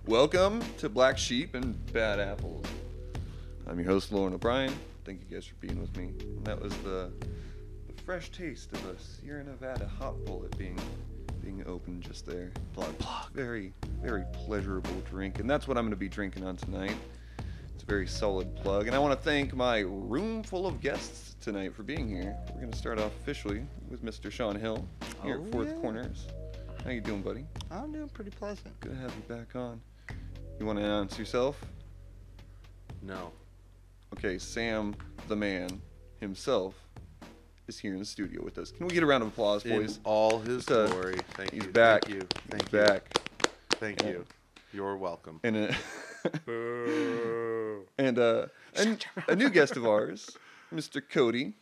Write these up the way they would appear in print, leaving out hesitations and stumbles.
Welcome to Black Sheep and Bad Apples. I'm your host, Lauren O'Brien. Thank you guys for being with me. And that was the fresh taste of a Sierra Nevada hop bullet being opened just there. Plug. Very, very pleasurable drink. And that's what I'm going to be drinking on tonight. It's a very solid plug. And I want to thank my room full of guests tonight for being here. We're going to start off officially with Mr. Shawn Hill here at Fourth Corners. How you doing, buddy? I'm doing pretty pleasant. Good to have you back on. You want to announce yourself? No. Okay, Sam, the man himself, is here in the studio with us. Can we get a round of applause, boys? In all his glory. Thank you. He's back. Thank you. Thank He's you. back. Thank you. You're welcome. And a new guest of ours, Mr. Cody.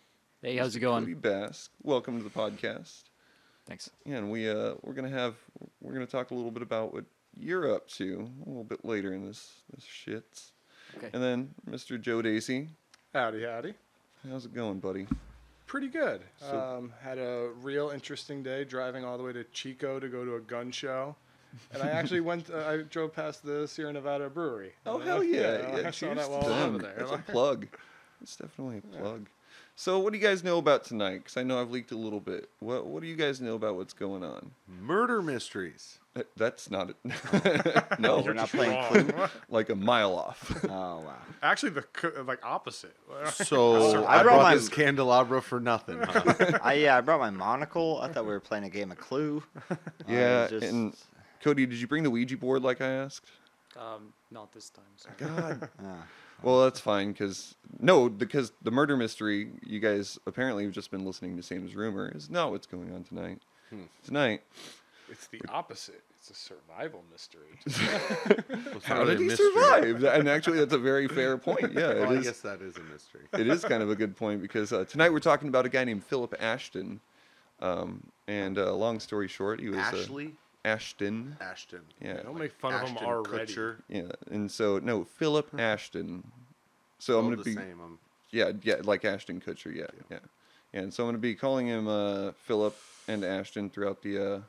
Hey, how's it going? Cody Bass. Welcome to the podcast. Thanks. Yeah, and we're gonna talk a little bit about what you're up to a little bit later in this shit. Okay. And then Mr. Joe Dacey. Howdy, howdy. How's it going, buddy? Pretty good. So- Had a real interesting day driving all the way to Chico to go to a gun show. And I actually I drove past the Sierra Nevada Brewery. Oh, hell yeah. I saw cheers that to while I was them. over there. That's a plug. It's definitely a plug. So what do you guys know about tonight? Because I know I've leaked a little bit. What do you guys know about what's going on? Murder mysteries. That's not it. No, You're not playing Wrong. Clue? like a mile off. Oh, wow. Actually, the opposite. So I I brought brought my- this candelabra for nothing, huh? I brought my monocle. I thought we were playing a game of Clue. Yeah, Just- and Cody, did you bring the Ouija board like I asked? Not this time. Sorry. God. Ah. Well, that's fine, because the murder mystery you guys apparently have just been listening to Sam's rumor is not what's going on tonight. Tonight, It's the opposite. It's a survival mystery. It's how not did really a he mystery. survive? And actually, that's a very fair point. Yeah, Well, I it is. guess that is a mystery. It is kind of a good point because tonight we're talking about a guy named Philip Ashton. Long story short, he was Ashton. Ashton. Yeah, Don't make fun of him Ashton already. Kutcher. yeah. And so no, Philip Ashton. So I'm All gonna the be same. yeah, like Ashton Kutcher. Yeah. And so I'm gonna be calling him Philip and Ashton throughout the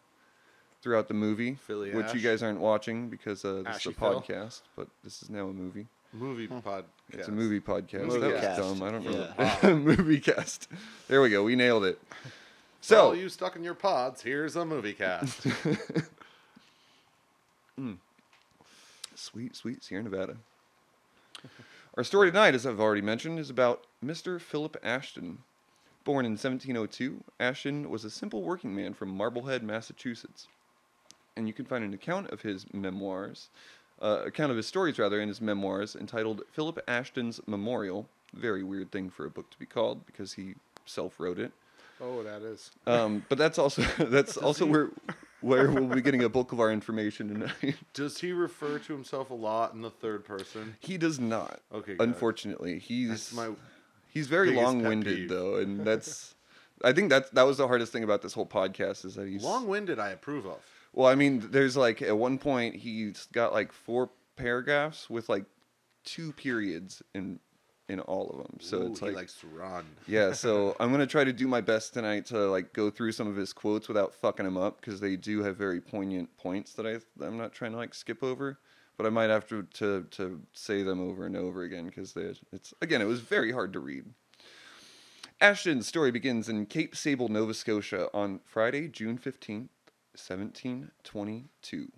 movie, Philly which you Ash. guys aren't watching because this is Ashy a Phil. podcast, but this is now a movie. Movie podcast. It's a movie podcast. Movie That was cast. dumb. I don't know. Yeah. Movie cast. There we go. We nailed it. So, So all you stuck in your pods, here's a movie cast. Sweet Sierra Nevada. Our story tonight, as I've already mentioned, is about Mr. Philip Ashton. Born in 1702, Ashton was a simple working man from Marblehead, Massachusetts. And you can find an account of his stories in his memoirs entitled Philip Ashton's Memorial. Very weird thing for a book to be called because he self-wrote it. Oh, that is. But that's also where we'll be getting a bulk of our information tonight. Does he refer to himself a lot in the third person? He does not. Okay, good. Unfortunately, That's my he's very biggest pet long-winded peeve. though, and I think that was the hardest thing about this whole podcast is that he's long-winded. I approve of. Well, I mean, there's like at one point he's got like 4 paragraphs with like 2 periods in all of them. So Ooh, it's he like likes to run. yeah. So I'm gonna try to do my best tonight to like go through some of his quotes without fucking them up because they do have very poignant points that I'm not trying to like skip over, but I might have to say them over and over again because it was very hard to read. Ashton's story begins in Cape Sable, Nova Scotia on Friday, June 15th, 1722.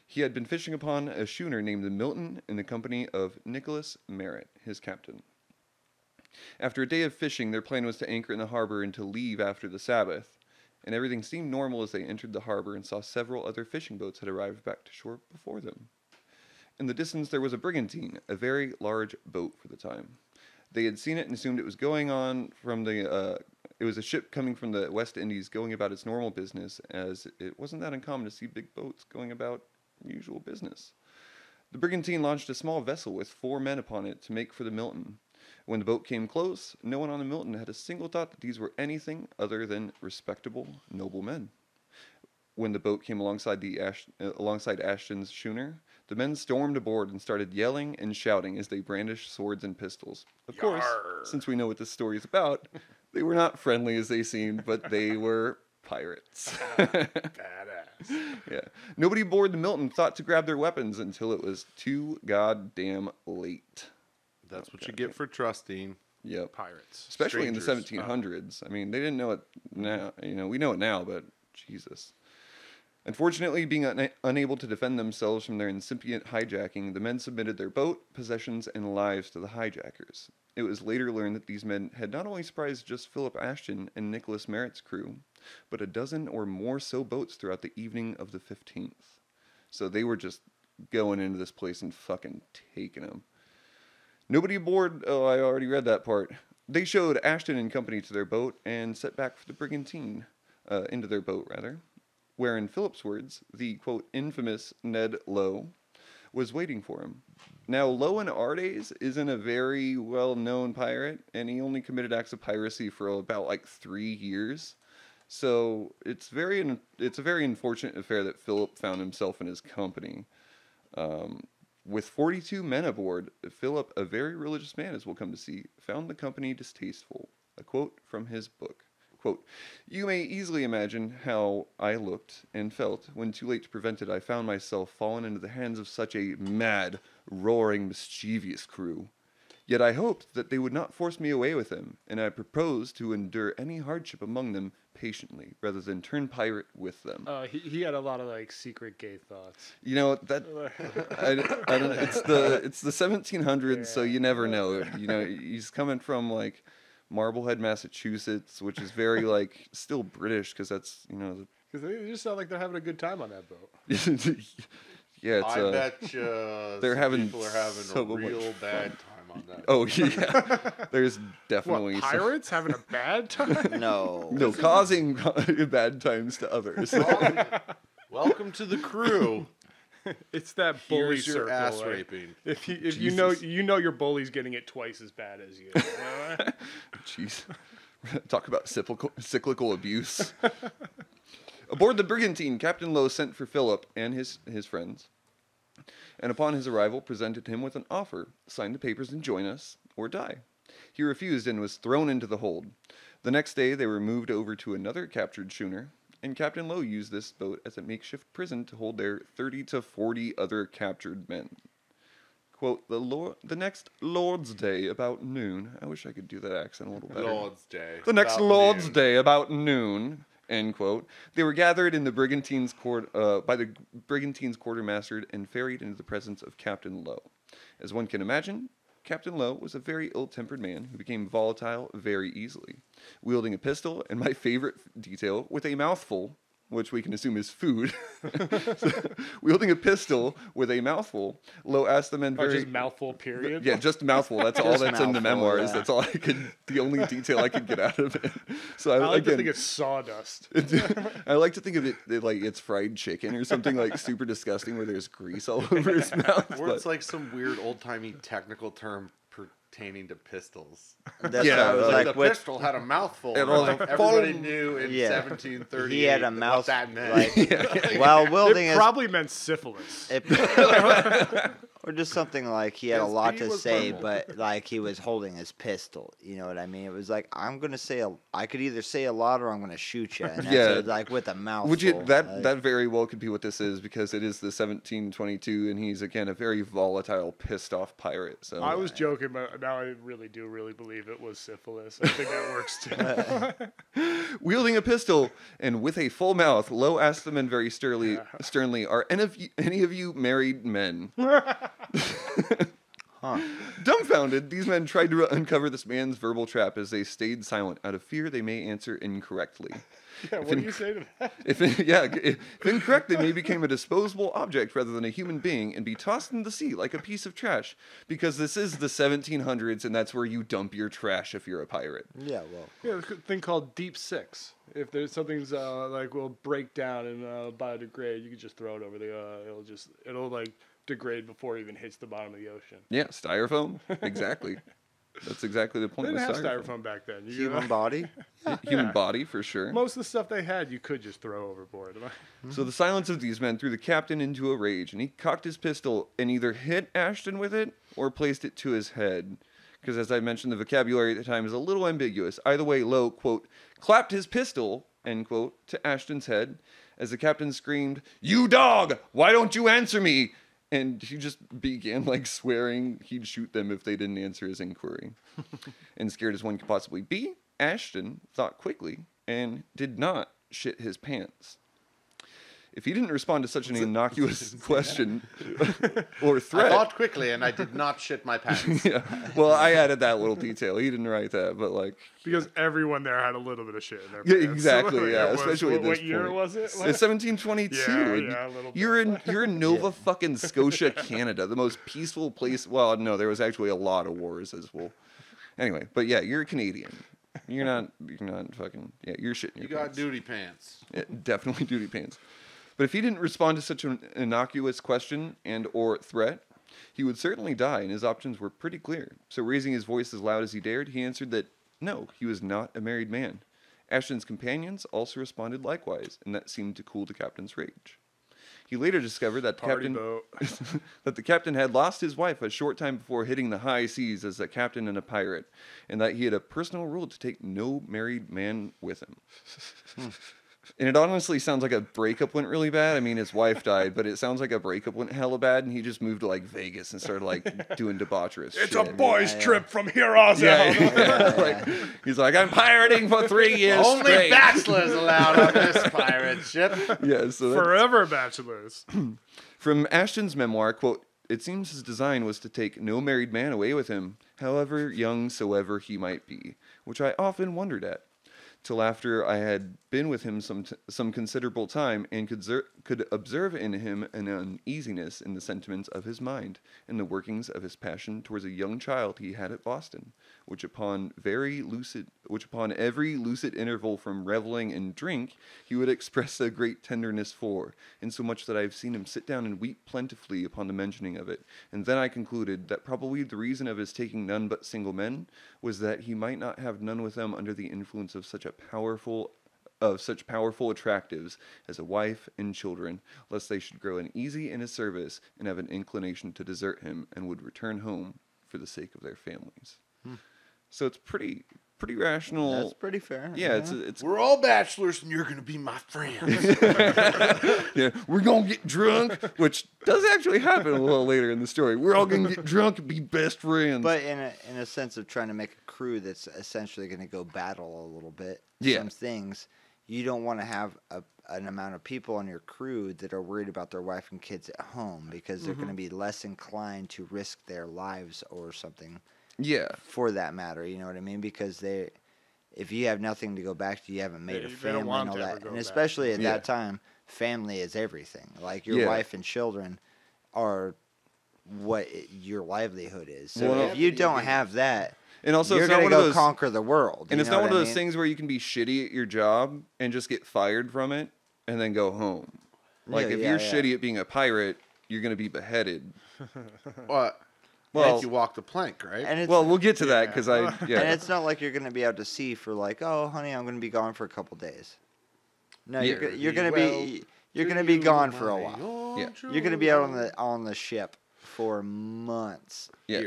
He had been fishing upon a schooner named the Milton in the company of Nicholas Merritt, his captain. After a day of fishing, their plan was to anchor in the harbor and to leave after the Sabbath, and everything seemed normal as they entered the harbor and saw several other fishing boats had arrived back to shore before them. In the distance there was a brigantine, a very large boat for the time. They had seen it and assumed it was going on from it was a ship coming from the West Indies going about its normal business, as it wasn't that uncommon to see big boats going about usual business. The brigantine launched a small vessel with 4 men upon it to make for the Milton. When the boat came close, no one on the Milton had a single thought that these were anything other than respectable, noble men. When the boat came alongside Ashton's schooner, the men stormed aboard and started yelling and shouting as they brandished swords and pistols. Of course, since we know what this story is about, they were not friendly as they seemed, but they were pirates. Badass. Yeah. Nobody aboard the Milton thought to grab their weapons until it was too goddamn late. That's what you get for trusting. Yep. Pirates. Especially in the Strangers. 1700s. I mean, they didn't know it now. You know, we know it now, but Jesus. Unfortunately, being unable to defend themselves from their incipient hijacking, the men submitted their boat, possessions, and lives to the hijackers. It was later learned that these men had not only surprised just Philip Ashton and Nicholas Merritt's crew, but a dozen or more so boats throughout the evening of the 15th. So they were just going into this place and fucking taking them. Nobody aboard, oh, I already read that part. They showed Ashton and company to their boat and set back for the brigantine, into their boat, rather, where, in Philip's words, the, quote, infamous Ned Lowe was waiting for him. Now, Lowe in our days isn't a very well-known pirate, and he only committed acts of piracy for about, like, 3 years. So it's a very unfortunate affair that Philip found himself in his company. With 42 men aboard, Philip, a very religious man, as we'll come to see, found the company distasteful. A quote from his book. Quote, "You may easily imagine how I looked and felt when too late to prevent it I found myself fallen into the hands of such a mad, roaring, mischievous crew. Yet I hoped that they would not force me away with them, and I proposed to endure any hardship among them patiently, rather than turn pirate with them." He had a lot of like secret gay thoughts. You know that I don't know. It's the 1700s, so you never know. You know, he's coming from like Marblehead, Massachusetts, which is very like still British because that's Because they just sound like they're having a good time on that boat. yeah. It's, I bet you they're having people are having so a much real bad time on that. Oh yeah, there's definitely What, pirates having a bad time? No. causing bad times to others. Welcome to the crew. It's that bully Here's your circle. ass right? raping. If you Jesus. you know your bully's getting it twice as bad as you. Jeez. Talk about cyclical abuse. Aboard the brigantine, Captain Lowe sent for Philip and his friends, and upon his arrival presented him with an offer: sign the papers and join us, or die. He refused and was thrown into the hold. The next day they were moved over to another captured schooner, and Captain Lowe used this boat as a makeshift prison to hold their 30 to 40 other captured men. Quote, the next Lord's Day about noon. I wish I could do that accent a little better. Lord's Day. The next About Lord's noon. Day about noon. End quote. They were gathered in the brigantine's by the brigantine's quartermaster and ferried into the presence of Captain Lowe. As one can imagine, Captain Lowe was a very ill-tempered man who became volatile very easily. Wielding a pistol, and my favorite detail, with a mouthful, which we can assume is food. So, wielding a pistol with a mouthful, Lowe asked the men Or very... just mouthful, period. Yeah, just mouthful. That's all Just that's in the mouthful, memoirs. yeah. That's all the only detail I could get out of it. So I like to again, think it's sawdust. I like to think of it like it's fried chicken or something like super disgusting where there's grease all over his mouth. Or but- it's like some weird old-timey technical term pertaining to pistols. That's Yeah, what I was like like, the what? pistol had a mouthful. It And all- like everybody Full- knew in Yeah. 1738 He had a what mouth that meant. like while wielding It his probably meant syphilis. or just something like he had a His lot pee to was say, purple. but like he was holding his pistol. You know what I mean? It was like I could either say a lot or I'm gonna shoot you. And that's Yeah. it, like with a mouthful. Would you like, that very well could be what this is because it is the 1722 and he's again a very volatile, pissed off pirate. So I was joking, but now I really believe it was syphilis. I think that works too. wielding a pistol and with a full mouth, Lowe asked the men very sternly, "Are any of you married men?" Huh. Dumbfounded, these men tried to uncover this man's verbal trap as they stayed silent out of fear they may answer incorrectly. Yeah, what do you say to that? If incorrect, they may become a disposable object rather than a human being and be tossed in the sea like a piece of trash. Because this is the 1700s, and that's where you dump your trash if you're a pirate. Yeah, well, Yeah, there's a thing called deep six. If there's something's like will break down and biodegrade, you can just throw it over the. It'll like degrade before it even hits the bottom of the ocean. Yeah, styrofoam. Exactly. That's exactly the They point didn't with have styrofoam. styrofoam back then. You human body. Human body, for sure. Most of the stuff they had, you could just throw overboard. So the silence of these men threw the captain into a rage, and he cocked his pistol and either hit Ashton with it or placed it to his head. Because as I mentioned, the vocabulary at the time is a little ambiguous. Either way, Lowe, quote, clapped his pistol end quote, to Ashton's head as the captain screamed, "You dog! Why don't you answer me?" And he just began like swearing he'd shoot them if they didn't answer his inquiry. And scared as one could possibly be, Ashton thought quickly and did not shit his pants. If he didn't respond to such an innocuous question or I threat, thought quickly, and I did not shit my pants. yeah. Well, I added that little detail. He didn't write that, but like, Because everyone there had a little bit of shit in their yeah, pants. exactly, Like, yeah. it was- Especially at this what year point. was it? It's 1722. Yeah, and yeah, a little you're bit. in Nova fucking Scotia, Canada, the most peaceful place. Well, no, there was actually a lot of wars as well. Anyway, but yeah, you're a Canadian. You're not fucking. Yeah, you're shitting your You got pants. duty pants. Yeah, definitely duty pants. But if he didn't respond to such an innocuous question and or threat, he would certainly die, and his options were pretty clear. So raising his voice as loud as he dared, he answered that no, he was not a married man. Ashton's companions also responded likewise, and that seemed to cool the captain's rage. He later discovered that Party boat. the captain had lost his wife a short time before hitting the high seas as a captain and a pirate, and that he had a personal rule to take no married man with him. And it honestly sounds like a breakup went really bad. I mean, his wife died, but it sounds like a breakup went hella bad, and he just moved to like Vegas and started like doing debaucherous It's shit. a boys' Yeah. trip from here on Yeah, out. yeah. Like, he's like, I'm pirating for 3 years Only straight. bachelors allowed on this pirate ship. Yeah, so that's, Forever bachelors. from Ashton's memoir, quote, "It seems his design was to take no married man away with him, however young soever he might be, which I often wondered at, till after I had been with him some considerable time, and could observe in him an uneasiness in the sentiments of his mind, and the workings of his passion towards a young child he had at Boston, which upon every lucid interval from reveling in drink, he would express a great tenderness for, insomuch that I have seen him sit down and weep plentifully upon the mentioning of it. And then I concluded that probably the reason of his taking none but single men was that he might not have none with them under the influence of such powerful attractives as a wife and children, lest they should grow uneasy in his service and have an inclination to desert him, and would return home for the sake of their families." So it's pretty rational. That's pretty fair. Yeah, it's We're all bachelors, and you're gonna be my friends. yeah, we're gonna get drunk, which does actually happen a little later in the story. We're all gonna get drunk and be best friends. But in a sense of trying to make a crew that's essentially going to go battle a little bit. Yeah. Some things you don't want to have an amount of people on your crew that are worried about their wife and kids at home, because they're going to be less inclined to risk their lives or something. yeah, For that matter, you know what I mean? Because if you have nothing to go back to, you haven't made a They don't family want and all to ever that. go And back. especially at Yeah. that time, family is everything. Like your Yeah. wife and children are what your livelihood is. So Well, if you don't have that, and also you're it's not going one to of go those, conquer the world. and you it's know not what one of I those mean? things where you can be shitty at your job and just get fired from it and then go home. Like Yeah, if yeah, you're yeah. shitty at being a pirate, you're gonna be beheaded. What? Well- Well, you walk the plank, right? And it's, Well, we'll get to that because and yeah. it's not like you're going to be out to sea for like, oh, honey, I'm going to be gone for a couple days. No, Yeah. you're going to be you're going to be gone for a while. Yeah. You're going to be out on the ship for months, Yeah.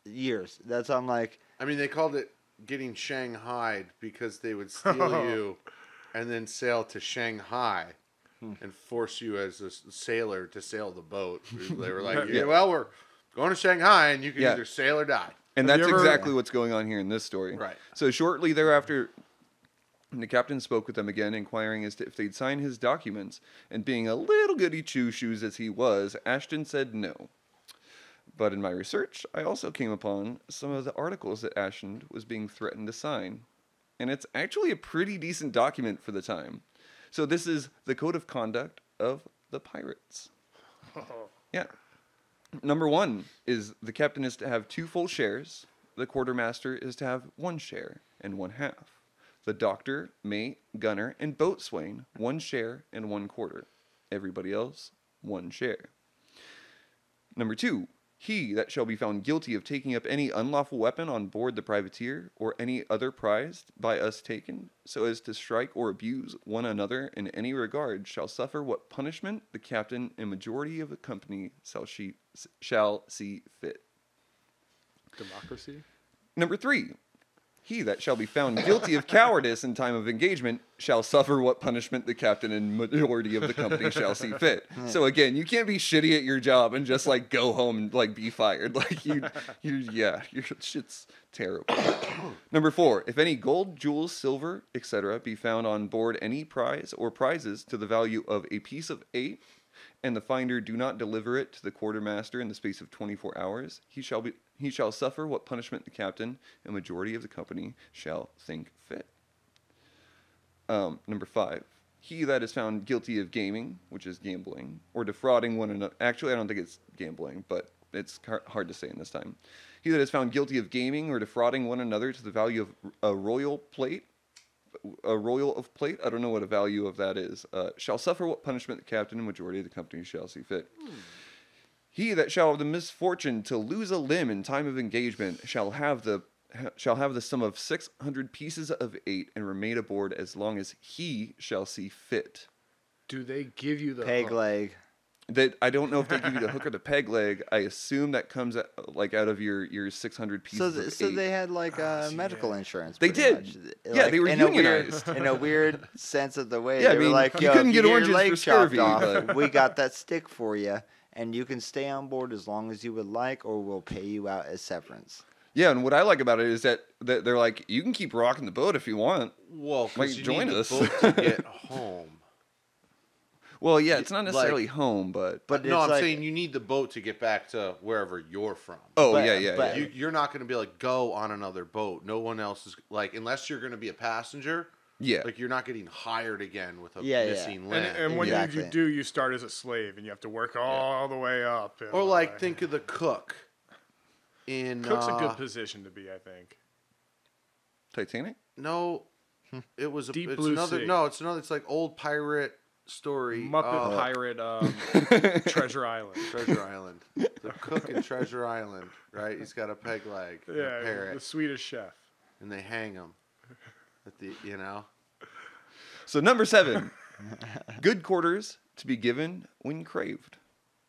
years. That's I'm like, I mean, they called it getting Shanghaied because they would steal you and then sail to Shanghai and force you as a sailor to sail the boat. They were like, Yeah. well, we're going to Shanghai and you can Yeah. either sail or die. And Have that's you ever- exactly what's going on here in this story. Right. So shortly thereafter, the captain spoke with them again, inquiring as to if they'd sign his documents. And being a little goody two-shoes as he was, Ashton said no. But in my research, I also came upon some of the articles that Ashton was being threatened to sign. And it's actually a pretty decent document for the time. So this is the Code of Conduct of the Pirates. Yeah. Number 1 is the captain is to have 2 full shares. The quartermaster is to have 1 share and 1/2. The doctor, mate, gunner, and boatswain 1 share and 1/4. Everybody else 1 share. Number 2, he that shall be found guilty of taking up any unlawful weapon on board the privateer or any other prize by us taken, so as to strike or abuse one another in any regard, shall suffer what punishment the captain and majority of the company shall see fit. Democracy. Number 3, He that shall be found guilty of cowardice in time of engagement shall suffer what punishment the captain and majority of the company shall see fit. So again, you can't be shitty at your job and just like go home and like be fired. Like your shit's terrible. Number 4, if any gold, jewels, silver, etc. be found on board any prize or prizes to the value of a piece of 8, and the finder do not deliver it to the quartermaster in the space of 24 hours, he shall suffer what punishment the captain and majority of the company shall think fit. Number 5, he that is found guilty of gaming, which is gambling, or defrauding one another. Actually, I don't think it's gambling, but it's hard to say in this time. He that is found guilty of gaming or defrauding one another to the value of a royal plate, I don't know what a value of that is, shall suffer what punishment the captain and majority of the company shall see fit. He that shall have the misfortune to lose a limb in time of engagement shall have the sum of 600 pieces of 8 and remain aboard as long as he shall see fit. Do they give you the Peg hook? leg. That I don't know if they give you the hook or the peg leg. I assume that comes out of your 600 pieces of 8. So they had like medical insurance. They pretty did. much. Yeah, Like, they were in unionized. in a weird sense of the way. Yeah, I they were mean, like, you yo, couldn't if get you oranges your leg for chopped scurvy, off, but- we got that stick for you, and you can stay on board as long as you would like, or we'll pay you out as severance. Yeah, and what I like about it is that they're like, you can keep rocking the boat if you want. Well, Like, because you join need us. the boat to get home. Well, yeah, it's not necessarily home, but But No, it's I'm like- saying you need the boat to get back to wherever you're from. oh but- yeah. but- You're not going to be like, go on another boat. No one else is like, unless you're going to be a passenger. Yeah. Like you're not getting hired again with a Yeah, yeah. missing limb. And when Exactly. you do, you start as a slave, and you have to work all the way up. And, or like, think of the cook. In Cook's a good position to be, I think. Titanic? No, it was Deep it's Blue another. Sea. No, it's another. It's like old pirate story. Muppet Pirate Treasure Island. Treasure Island. The cook in Treasure Island, right? He's got a peg leg, and a Yeah, the parrot, Swedish chef. and they hang him. At the So number 7, good quarters to be given when craved.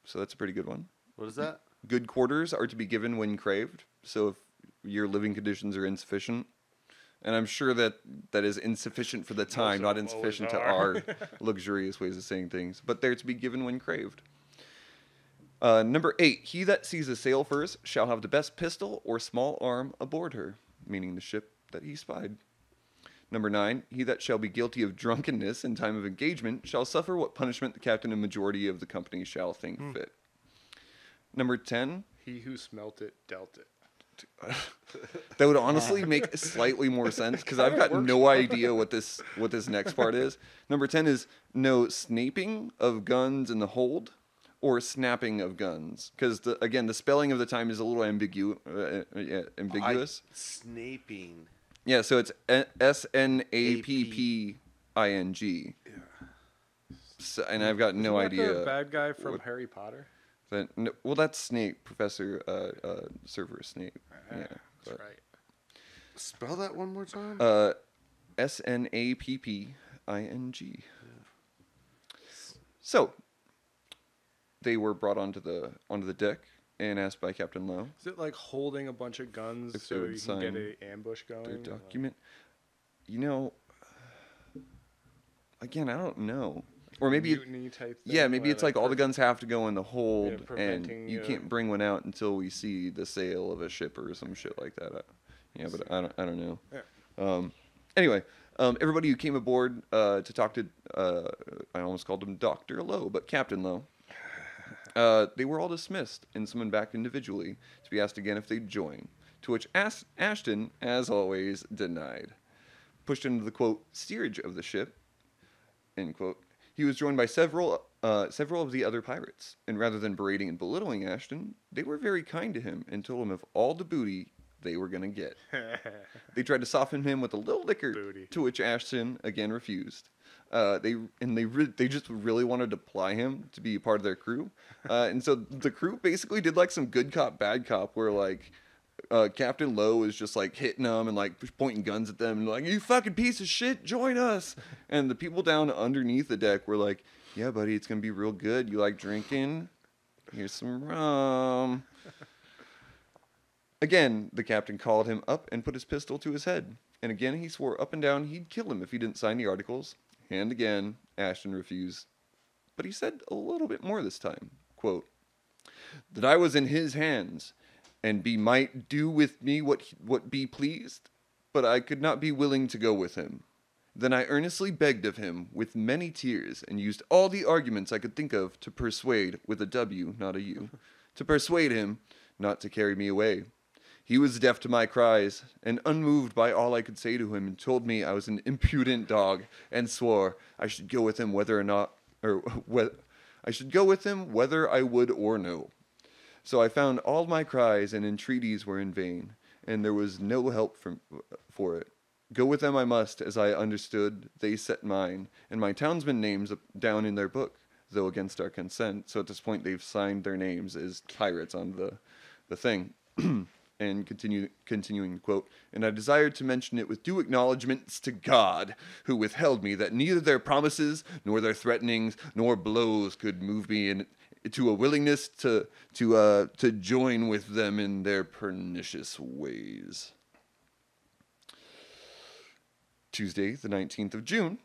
So that's a pretty good one. what is that? Good quarters are to be given when craved. So if your living conditions are insufficient, and I'm sure that is insufficient for the time, of not them always insufficient to are. our luxurious ways of saying things, but they're to be given when craved. Number 8, he that sees a sail first shall have the best pistol or small arm aboard her, meaning the ship that he spied. Number 9, he that shall be guilty of drunkenness in time of engagement shall suffer what punishment the captain and majority of the company shall think fit. Number 10, He who smelt it dealt it. that would honestly make slightly more sense because I've got no idea what this next part is. Number 10 is no snaping of guns in the hold or snapping of guns because again the spelling of the time is a little ambiguous. Snaping. Yeah, so it's Snapping. So, and I've got no Isn't that idea. the bad guy from what- Harry Potter? Well, that's Snape, Professor Severus Snape. Yeah, That's but, right. Spell that one more time. Snapping. So they were brought onto the deck and asked by Captain Lowe Is it like holding a bunch of guns If they so would you can get sign an ambush going? their or like- document. You know, again, I don't know. Or maybe mutiny type thing. yeah, maybe where it's like all the pre- guns have to go in the hold, and preventing, you can't bring one out until we see the sail of a ship or some shit like that. Yeah, but I don't know. Yeah. Anyway, everybody who came aboard to talk to, I almost called him Dr. Lowe, but Captain Lowe, they were all dismissed and summoned back individually to be asked again if they'd join, to which Ashton, as always, denied. Pushed into the, quote, steerage of the ship, end quote, he was joined by several of the other pirates, and rather than berating and belittling Ashton, they were very kind to him and told him of all the booty they were going to get. They tried to soften him with a little liquor, Booty. to which Ashton again refused. They just really wanted to ply him to be part of their crew, and so the crew basically did like some good cop bad cop, where like Captain Lowe is just like hitting them and like pointing guns at them and like, you fucking piece of shit, join us. And the people down underneath the deck were like, yeah, buddy, it's gonna be real good. You like drinking? Here's some rum. Again, the captain called him up and put his pistol to his head. And again, he swore up and down he'd kill him if he didn't sign the articles. And again, Ashton refused. But he said a little bit more this time. Quote, that I was in his hands, and be might do with me what be pleased, but I could not be willing to go with him. Then I earnestly begged of him with many tears, and used all the arguments I could think of to persuade, with a W, not a U, to persuade him not to carry me away. He was deaf to my cries, and unmoved by all I could say to him, and told me I was an impudent dog, and swore I should go with him whether I would or no. So I found all my cries and entreaties were in vain, and there was no help for it. Go with them I must, as I understood they set mine, and my townsmen names down in their book, though against our consent. So at this point they've signed their names as pirates on the thing. And continuing, quote, and I desired to mention it with due acknowledgments to God, who withheld me, that neither their promises, nor their threatenings, nor blows could move me to a willingness to join with them in their pernicious ways. Tuesday, the 19th of June,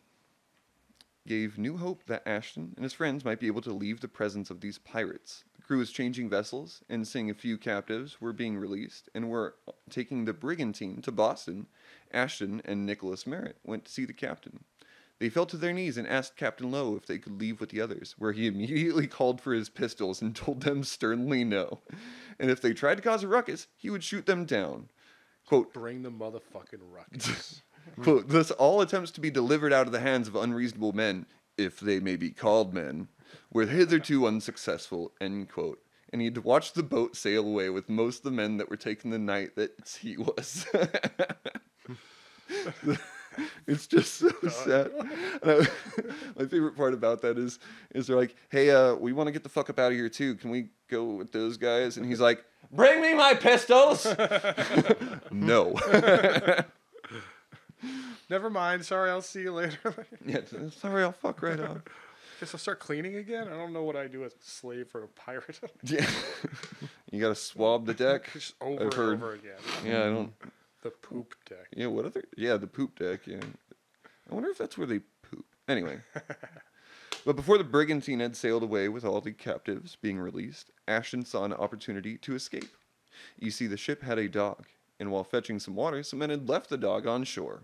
gave new hope that Ashton and his friends might be able to leave the presence of these pirates. The crew was changing vessels, and seeing a few captives were being released and were taking the brigantine to Boston. Ashton and Nicholas Merritt went to see the captain. They fell to their knees and asked Captain Lowe if they could leave with the others, where he immediately called for his pistols and told them sternly no. And if they tried to cause a ruckus, he would shoot them down. Quote, Bring the motherfucking ruckus. quote, thus all attempts to be delivered out of the hands of unreasonable men, if they may be called men, were hitherto unsuccessful, end quote. And he had watched the boat sail away with most of the men that were taken the night that he was. It's just so sad. And my favorite part about that is they're like, hey, we want to get the fuck up out of here too. Can we go with those guys? And he's like, bring me my pistols. No. Never mind. Sorry, I'll see you later. Yeah, sorry, I'll fuck right off. Guess I'll start cleaning again. I don't know what I do as a slave or a pirate. Yeah. You gotta swab the deck. Just over I've and heard. over again. Yeah, I don't. The poop deck. Yeah, what other? Yeah, the poop deck. Yeah. I wonder if that's where they poop. Anyway. But before the brigantine had sailed away with all the captives being released, Ashton saw an opportunity to escape. You see, the ship had a dog, and while fetching some water, some men had left the dog on shore.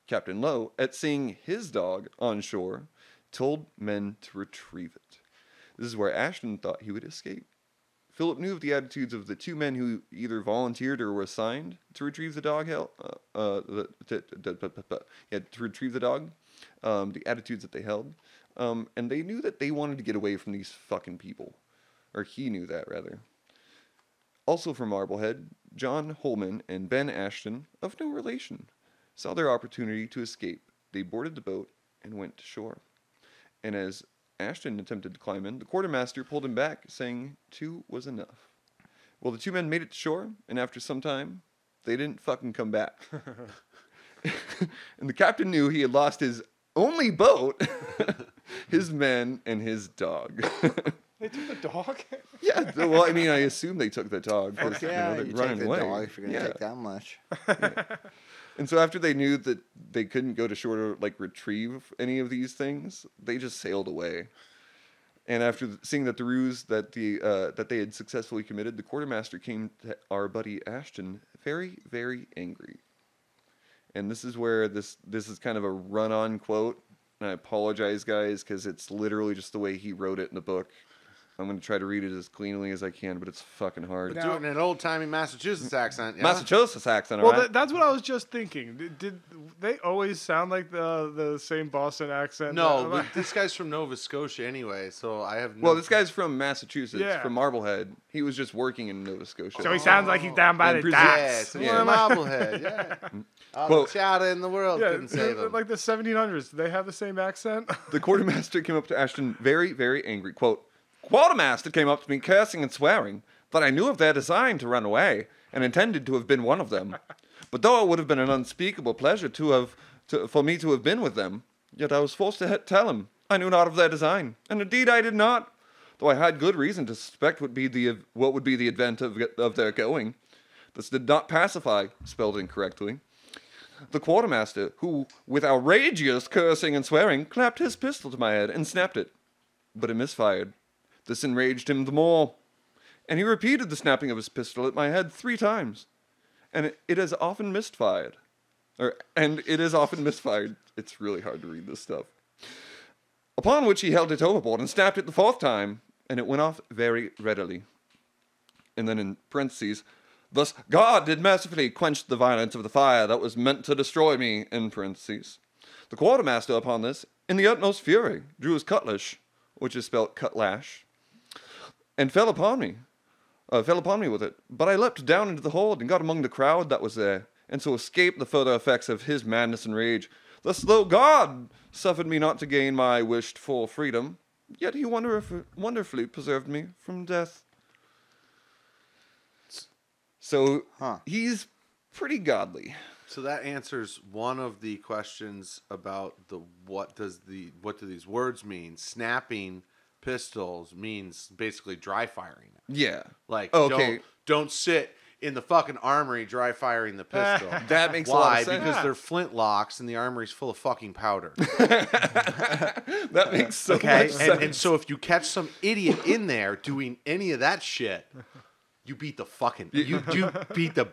Captain Lowe, at seeing his dog on shore, told men to retrieve it. This is where Ashton thought he would escape. Philip knew of the attitudes of the two men who either volunteered or were assigned to retrieve the dog. To retrieve the dog, the attitudes that they held, and they knew that they wanted to get away from these fucking people, or he knew that rather. Also from Marblehead, John Holman and Ben Ashton, of no relation, saw their opportunity to escape. They boarded the boat and went to shore. And as Ashton attempted to climb in, the quartermaster pulled him back, saying 2 was enough. Well, the two men made it to shore, and after some time, they didn't fucking come back. And the captain knew he had lost his only boat, his men, and his dog. They took the dog? Yeah, well, I mean, I assume they took the dog. 'Cause, Fuck yeah, they're you running take the away. dog if you're going to Yeah. take that much. And so after they knew that they couldn't go to shore to like retrieve any of these things, they just sailed away. And after seeing that the ruse that they had successfully committed, the quartermaster came to our buddy Ashton very, very angry. And this is where this is kind of a run-on quote. And I apologize, guys, because it's literally just the way he wrote it in the book. I'm going to try to read it as cleanly as I can, but it's fucking hard. Do it in an old-timey Massachusetts accent, yeah? Massachusetts accent, Well, all right? that's what I was just thinking. Did they always sound like the same Boston accent? No, but this guy's from Nova Scotia anyway, so I have no... Well, this guy's from Massachusetts, Yeah. from Marblehead. He was just working in Nova Scotia. So he sounds like he's down by And the presumably- Yeah, docks. so Yeah. yeah. Marblehead, yeah. All Well- the chowder in the world Yeah, couldn't save him. like the 1700s. Do they have the same accent? The quartermaster came up to Ashton very, very angry. Quote, Quartermaster came up to me cursing and swearing that I knew of their design to run away and intended to have been one of them. But though it would have been an unspeakable pleasure for me to have been with them, yet I was forced to tell him I knew not of their design, and indeed I did not, though I had good reason to suspect what would be the event of their going. This did not pacify, spelled incorrectly, the quartermaster, who, with outrageous cursing and swearing, clapped his pistol to my head and snapped it. But it misfired. This enraged him the more, and he repeated the snapping of his pistol at my head 3 times. And it has often misfired. It's really hard to read this stuff. Upon which he held it overboard and snapped it the 4th time, and it went off very readily. And then in parentheses, thus God did mercifully quench the violence of the fire that was meant to destroy me, in parentheses. The quartermaster upon this, in the utmost fury, drew his cutlash, which is spelled cutlash, and fell upon me with it. But I leapt down into the hold and got among the crowd that was there, and so escaped the further effects of his madness and rage. Thus, though God suffered me not to gain my wished-for freedom, yet he wonderfully preserved me from death. So he's pretty godly. So that answers one of the questions about what do these words mean? Snapping pistols means basically dry firing. Yeah. Like, okay. don't sit in the fucking armory dry firing the pistol. That makes a lot of sense. Because they're flintlocks and the armory's full of fucking powder. That makes so much sense. And so if you catch some idiot in there doing any of that shit, you beat the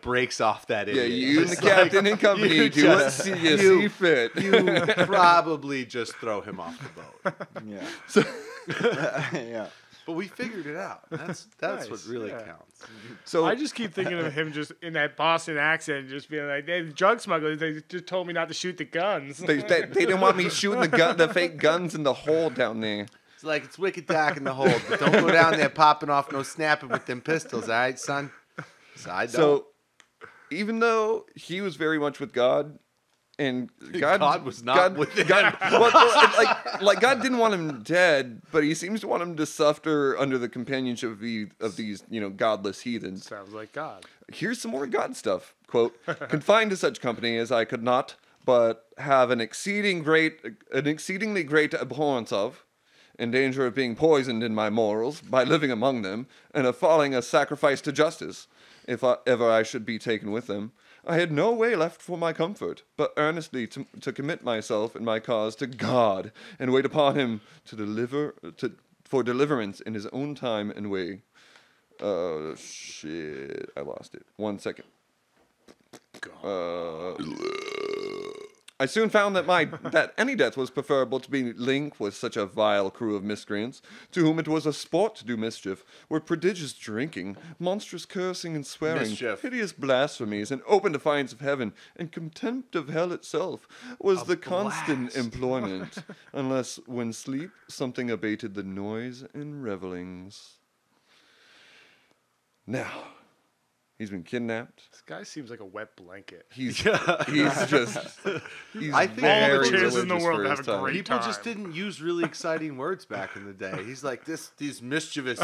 brakes off that idiot. Yeah, you and the captain and company do what you see fit. You probably just throw him off the boat. Yeah. Yeah. But we figured it out. That's Nice, what really yeah. counts. So I just keep thinking of him just in that Boston accent, just being like, "They drug smugglers. They just told me not to shoot the guns." they didn't want me shooting the fake guns in the hole down there. It's like, it's wicked dark in the hold, but don't go down there popping off no snapping with them pistols, all right, son? So I don't. So even though he was very much with God, and God was not with him. Like God didn't want him dead, but he seems to want him to suffer under the companionship of these godless heathens. Sounds like God. Here's some more God stuff. Quote, confined to such company as I could not but have an exceedingly great abhorrence of, in danger of being poisoned in my morals by living among them, and of falling a sacrifice to justice, if ever I should be taken with them, I had no way left for my comfort, but earnestly to commit myself and my cause to God, and wait upon him for deliverance in his own time and way. Shit, I lost it. 1 second. I soon found that any death was preferable to being linked with such a vile crew of miscreants, to whom it was a sport to do mischief, where prodigious drinking, monstrous cursing and swearing, hideous blasphemies, and open defiance of heaven, and contempt of hell itself, was the constant employment, unless when sleep something abated the noise and revelings. Now, he's been kidnapped. This guy seems like a wet blanket. He's I think very all the chances in the religious world for to his have a time. great People time. just didn't use really exciting words back in the day. He's like these mischievous,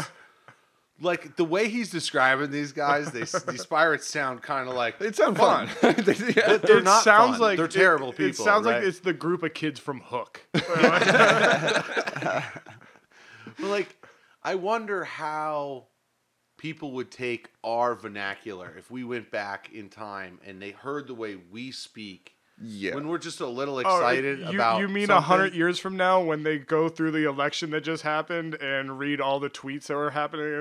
like the way he's describing these guys. These pirates sound kind of like It sounds fun. They're It not sounds fun. like They're terrible people. It sounds right? like it's the group of kids from Hook. But like, I wonder how people would take our vernacular if we went back in time and they heard the way we speak. Yeah. When we're just a little excited about you mean something. 100 years from now when they go through the election that just happened and read all the tweets that were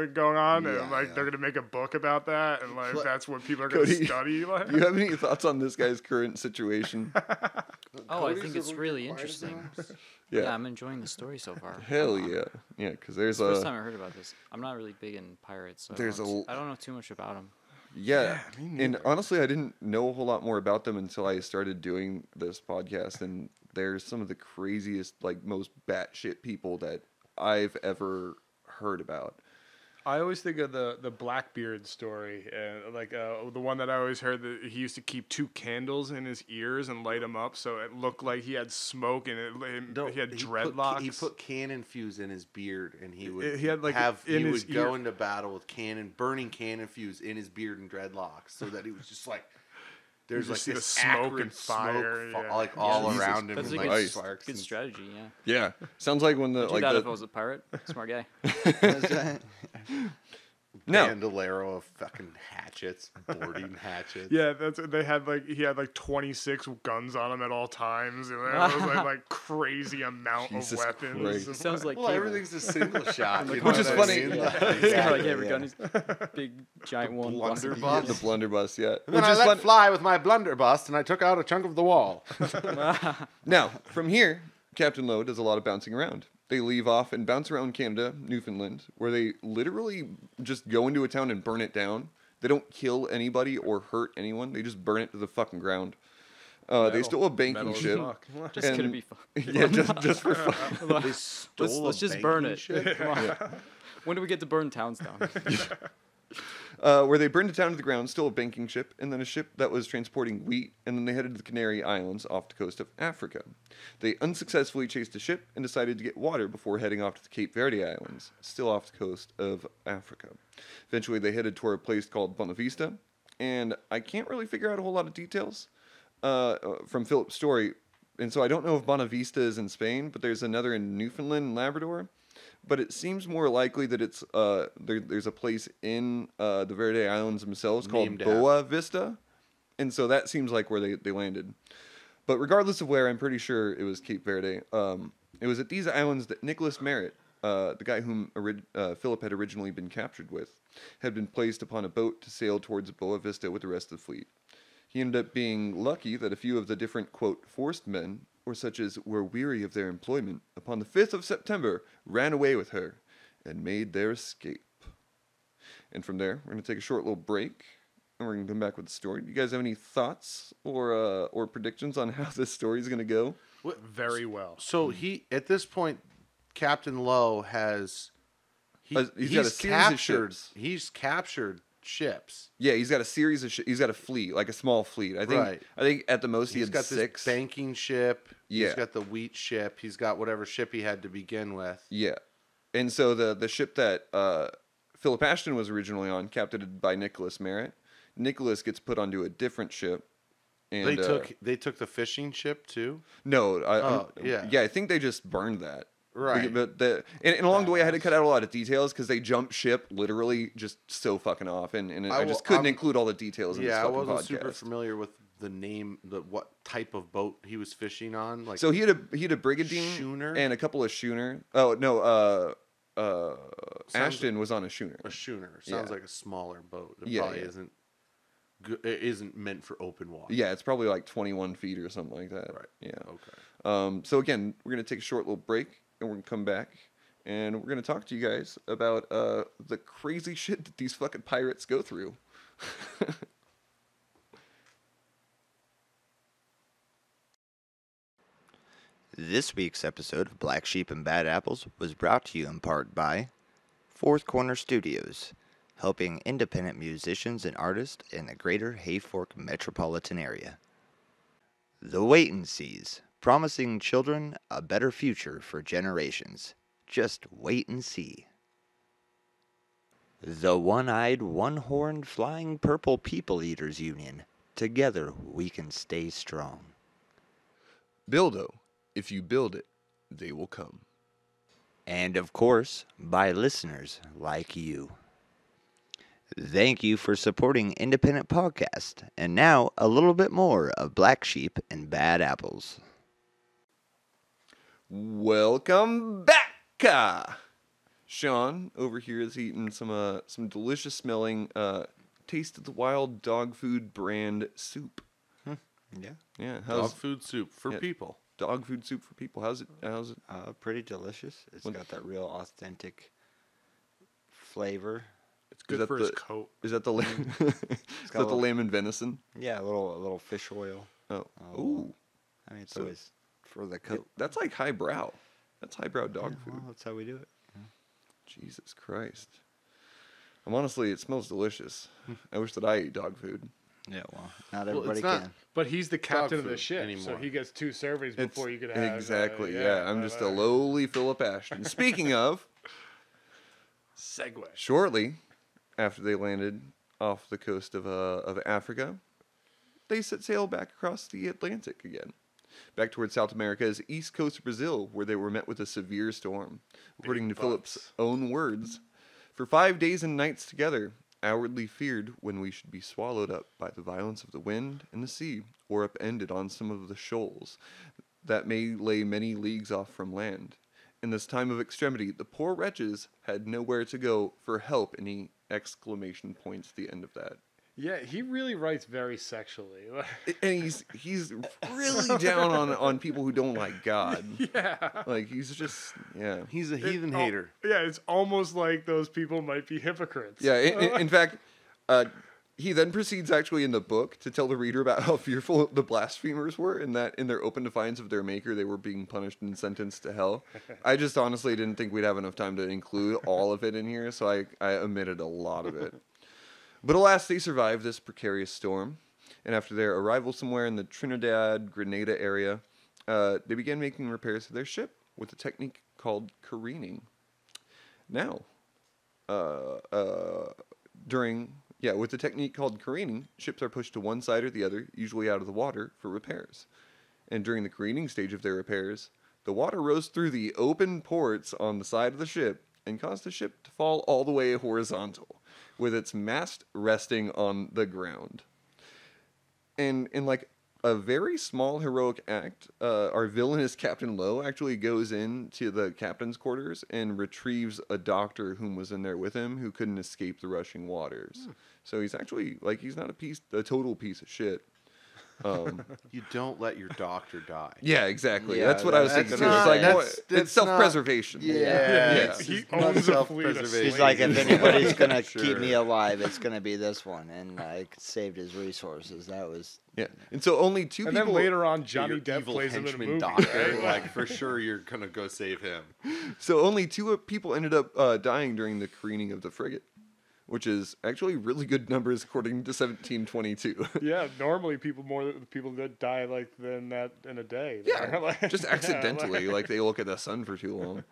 going on and they're gonna make a book about that and like that's what people are gonna Cody, study. Like. Do you have any thoughts on this guy's current situation? Oh, I think it's really interesting. Yeah. I'm enjoying the story so far. Hell yeah. Yeah, because there's It's the first time I heard about this. I'm not really big in pirates, so I don't know too much about them. Yeah, and honestly, I didn't know a whole lot more about them until I started doing this podcast, and they're some of the craziest, like, most batshit people that I've ever heard about. I always think of the Blackbeard story, and like the one that I always heard that he used to keep 2 candles in his ears and light them up so it looked like he had smoke and he had dreadlocks. He put cannon fuse in his beard, and he would ear. go into battle with burning cannon fuse in his beard and dreadlocks, so that he was just like. There's like see this the smoke acrid and fire, smoke, yeah. like all Jesus. around him. That's a and, good, like, Nice. sparks good and- strategy, yeah. Yeah, sounds like when the I'd do like that the if I was a pirate. Smart guy. No. bandolero of fucking hatchets, boarding hatchets. Yeah, he had like 26 guns on him at all times. And it was like crazy amount Jesus of weapons. Christ. It sounds like Well, cable. everything's a single shot, you know Which is what funny. I mean? Yeah. Like, It's kinda like Exactly, every yeah. gun is big giant one. blunderbuss. The blunderbuss, yeah. And then Which I is let fun. fly with my blunderbuss, and I took out a chunk of the wall. Now, from here, Captain Lowe does a lot of bouncing around. They leave off and bounce around Canada, Newfoundland, where they literally just go into a town and burn it down. They don't kill anybody or hurt anyone. They just burn it to the fucking ground. They stole a banking Metal as ship. fuck. Just And- gonna be fun. Yeah, just for fun. They stole Let's a just burn banking it. ship? Come on. When do we get to burn towns down? Where they burned a town to the ground, stole a banking ship, and then a ship that was transporting wheat, and then they headed to the Canary Islands off the coast of Africa. They unsuccessfully chased a ship and decided to get water before heading off to the Cape Verde Islands, still off the coast of Africa. Eventually, they headed toward a place called Bonavista, and I can't really figure out a whole lot of details from Philip's story, and so I don't know if Bonavista is in Spain, but there's another in Newfoundland and Labrador. But it seems more likely that it's there's a place in the Verde Islands themselves called Named after. Boa Vista, and so that seems like where they landed. But regardless of where, I'm pretty sure it was Cape Verde. It was at these islands that Nicholas Merritt, the guy whom Philip had originally been captured with, had been placed upon a boat to sail towards Boa Vista with the rest of the fleet. He ended up being lucky that a few of the different, quote, forced men, or such as were weary of their employment, upon the 5th of September, ran away with her, and made their escape. And from there, we're going to take a short little break, and we're going to come back with the story. Do you guys have any thoughts or predictions on how this story is going to go? Very well. So at this point, Captain Lowe has He's got a series of captured. ships. He's captured ships. Yeah, he's got a series of he's got a fleet, like a small fleet. I think Right. I think at the most he He's had got 6. this banking ship. Yeah. He's got the wheat ship. He's got whatever ship he had to begin with. Yeah. And so the ship that Philip Ashton was originally on, captained by Nicholas Merritt, Nicholas gets put onto a different ship. And They took the fishing ship too. no, yeah. I think they just burned that. Right. But and along the way I had to cut out a lot of details because they jumped ship literally just so fucking off, and I just couldn't include all the details in this Yeah, I fucking wasn't podcast. super familiar with the name, what type of boat he was fishing on. Like So he had a brigantine schooner? and a couple of schooner. Oh no, Sounds Ashton was on a schooner. a schooner. Sounds Yeah. like a smaller boat. It Yeah, probably yeah. isn't. It isn't meant for open water. Yeah, it's probably like 21 feet or something like that. Right. Yeah. Okay. So again, we're gonna take a short little break, and we're gonna come back, and we're gonna talk to you guys about the crazy shit that these fucking pirates go through. This week's episode of Black Sheep and Bad Apples was brought to you in part by Fourth Corner Studios, helping independent musicians and artists in the greater Hayfork metropolitan area. The Wait and Sees, promising children a better future for generations. Just wait and see. The One-Eyed, One-Horned, Flying Purple People Eaters Union. Together we can stay strong. Buildo, if you build it, they will come. And of course, by listeners like you. Thank you for supporting independent podcasts. And now, a little bit more of Black Sheep and Bad Apples. Welcome back. Shawn over here is eating some delicious smelling Taste of the Wild dog food brand soup. Yeah. Yeah, Dog food soup for yeah. people. Dog food soup for people. How's it? Pretty delicious. It's What- got that real authentic flavor. It's good that for his the- coat. Is that the lamb? Is that the little- lamb and venison? Yeah, a little fish oil. Oh, Oh. ooh, I mean, it's So- always for the coat. that's like highbrow. That's highbrow dog Yeah, food. well, that's how we do it. Jesus Christ. Honestly, it smells delicious. I wish that I ate dog food. Yeah, well, not Well, everybody it's not- can. But he's the captain of the food ship, so anymore. he gets 2 servings before you could have. Exactly, yeah. I'm just a lowly Philip Ashton. Speaking of, segue. shortly after they landed off the coast of Africa, they set sail back across the Atlantic again, back towards South America's east coast of Brazil, where they were met with a severe storm. According to Philip's own words, For 5 days and nights together, outwardly feared when we should be swallowed up by the violence of the wind and the sea, or upended on some of the shoals that may lay many leagues off from land. In this time of extremity, the poor wretches had nowhere to go for help. And he exclamation points at the end of that. Yeah, he really writes very sexually. And he's really down on people who don't like God. Yeah. Like, he's just, yeah. He's a heathen hater. Yeah, it's almost like those people might be hypocrites. Yeah, in fact, he then proceeds actually in the book to tell the reader about how fearful the blasphemers were, and that in their open defiance of their maker, they were being punished and sentenced to hell. I just honestly didn't think we'd have enough time to include all of it in here, so I omitted a lot of it. But alas, they survived this precarious storm, and after their arrival somewhere in the Trinidad, Grenada area, they began making repairs to their ship with a technique called careening. Now, with the technique called careening, ships are pushed to one side or the other, usually out of the water, for repairs. And during the careening stage of their repairs, the water rose through the open ports on the side of the ship and caused the ship to fall all the way horizontal, with its mast resting on the ground. And in like a very small heroic act, our villainous Captain Lowe actually goes into the captain's quarters and retrieves a doctor whom was in there with him who couldn't escape the rushing waters. So he's actually, like, he's not a total piece of shit. You don't let your doctor die. Yeah, exactly. Yeah, that's what I was thinking too. It's like, it's self-preservation. Yeah. He owns a fleet of slaves. He's like, if anybody's going to keep me alive, it's going to be this one. And I saved his resources. That was... Yeah. And so only two and people... then later on, Johnny Your Depp evil plays him in a henchman movie. doctor, Right? like, for sure you're going to go save him. So only two people ended up dying during the careening of the frigate, which is actually really good numbers according to 1722. Yeah, normally people that die like than that in a day. Yeah, Like, just accidentally, like they look at the sun for too long.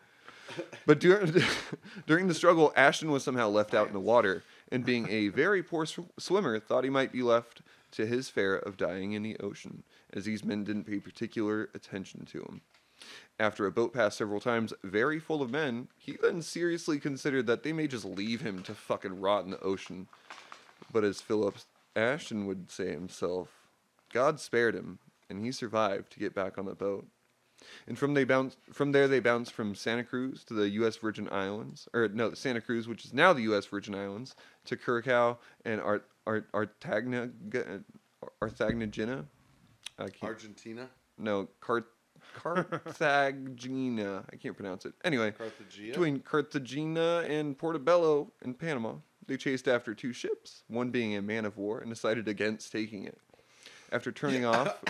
But during the struggle, Ashton was somehow left out in the water, and being a very poor swimmer, thought he might be left to his fare of dying in the ocean, as these men didn't pay particular attention to him. After a boat passed several times, very full of men, he then seriously considered that they may just leave him to fucking rot in the ocean. But as Philip Ashton would say himself, God spared him, and he survived to get back on the boat. And from there they bounced from Santa Cruz to the U.S. Virgin Islands, Santa Cruz, which is now the U.S. Virgin Islands, to Curacao and Artagna, Argentina? No, Cartagena. I can't pronounce it. Anyway, between Cartagena and Portobello in Panama, they chased after two ships, one being a man of war, and decided against taking it. After turning off,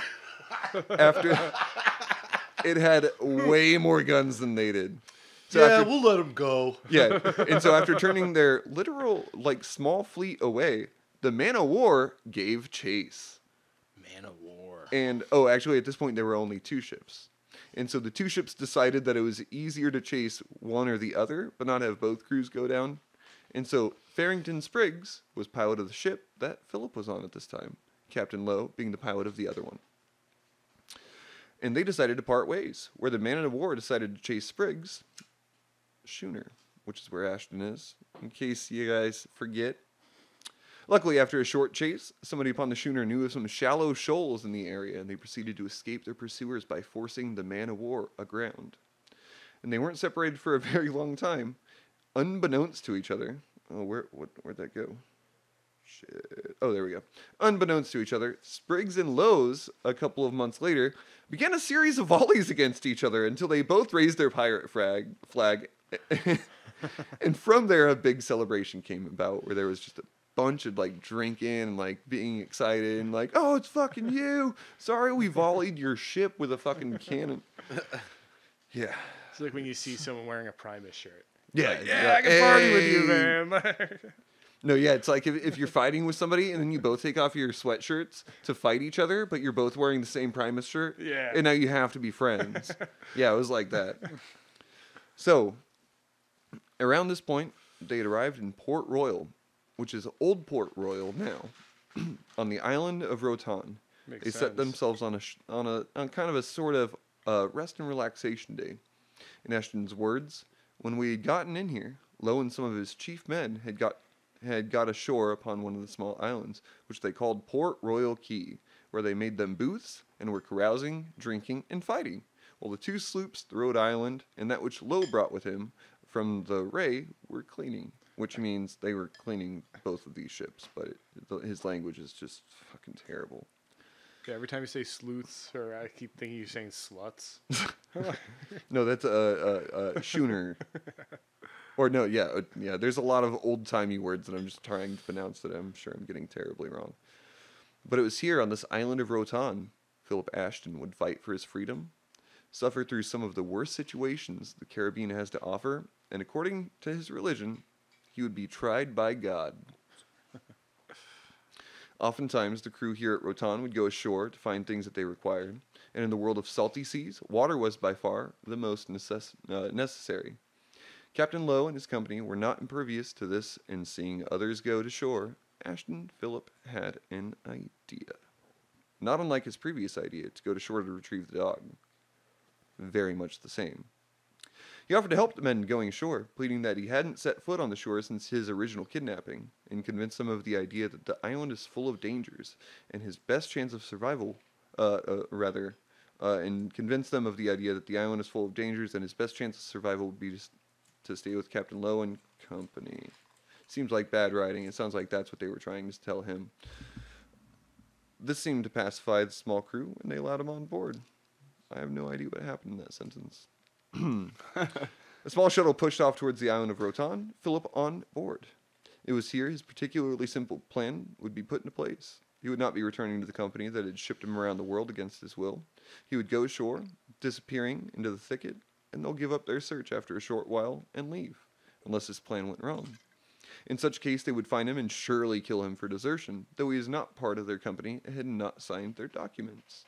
it had way more guns than they did. So we'll let them go. Yeah, and so after turning their literal, like, small fleet away, the man of war gave chase. Man of war. And, actually, at this point, there were only two ships. And so the two ships decided that it was easier to chase one or the other, but not have both crews go down. And so Farrington Spriggs was pilot of the ship that Philip was on at this time, Captain Lowe being the pilot of the other one. And they decided to part ways, where the man of war decided to chase Spriggs' schooner, which is where Ashton is, in case you guys forget. Luckily, after a short chase, somebody upon the schooner knew of some shallow shoals in the area, and they proceeded to escape their pursuers by forcing the man of war aground. And they weren't separated for a very long time, unbeknownst to each other. Oh, where'd that go? Shit. Oh, there we go. Unbeknownst to each other, Spriggs and Lowe's, a couple of months later, began a series of volleys against each other until they both raised their pirate flag. And from there, a big celebration came about, where there was just a bunch of, like, drinking and, like, being excited and, like, oh, it's fucking you. Sorry we volleyed your ship with a fucking cannon. Yeah. It's like when you see someone wearing a Primus shirt. Yeah. Like, yeah, I can party with you, man. No, yeah, it's like if you're fighting with somebody and then you both take off your sweatshirts to fight each other, but you're both wearing the same Primus shirt. Yeah. And now you have to be friends. Yeah, it was like that. So, around this point, they had arrived in Port Royal, which is Old Port Royal now, on the island of Rotan. Makes They sense. set themselves on kind of a sort of rest and relaxation day. In Ashton's words, when we had gotten in here, Lowe and some of his chief men had got ashore upon one of the small islands, which they called Port Royal Key, where they made them booths and were carousing, drinking, and fighting, while the 2 sloops, the Rhode Island, and that which Lowe brought with him from the Ray, were cleaning, which means they were cleaning both of these ships, but his language is just fucking terrible. Yeah, every time you say sleuths, or I keep thinking you're saying sluts. No, that's a schooner. Or no, yeah. There's a lot of old-timey words that I'm just trying to pronounce that I'm sure I'm getting terribly wrong. But it was here on this island of Rotan, Philip Ashton would fight for his freedom, suffer through some of the worst situations the Caribbean has to offer, and according to his religion, he would be tried by God. Oftentimes, the crew here at Rotan would go ashore to find things that they required, and in the world of salty seas, water was by far the most necessary. Captain Lowe and his company were not impervious to this, and seeing others go to shore, Ashton Philip had an idea. Not unlike his previous idea to go to shore to retrieve the dog. Very much the same. He offered to help the men going ashore, pleading that he hadn't set foot on the shore since his original kidnapping, and convinced them of the idea that the island is full of dangers, and his best chance of survival, and convinced them of the idea that the island is full of dangers, and his best chance of survival would be to stay with Captain Lowe and company. Seems like bad writing. It sounds like that's what they were trying to tell him. This seemed to pacify the small crew, and they allowed him on board. I have no idea what happened in that sentence. A small shuttle pushed off towards the island of Rotan, Philip on board. It was here his particularly simple plan would be put into place. He would not be returning to the company that had shipped him around the world against his will. He would go ashore, disappearing into the thicket, and they'll give up their search after a short while and leave, unless his plan went wrong. In such case, they would find him and surely kill him for desertion, though he is not part of their company and had not signed their documents.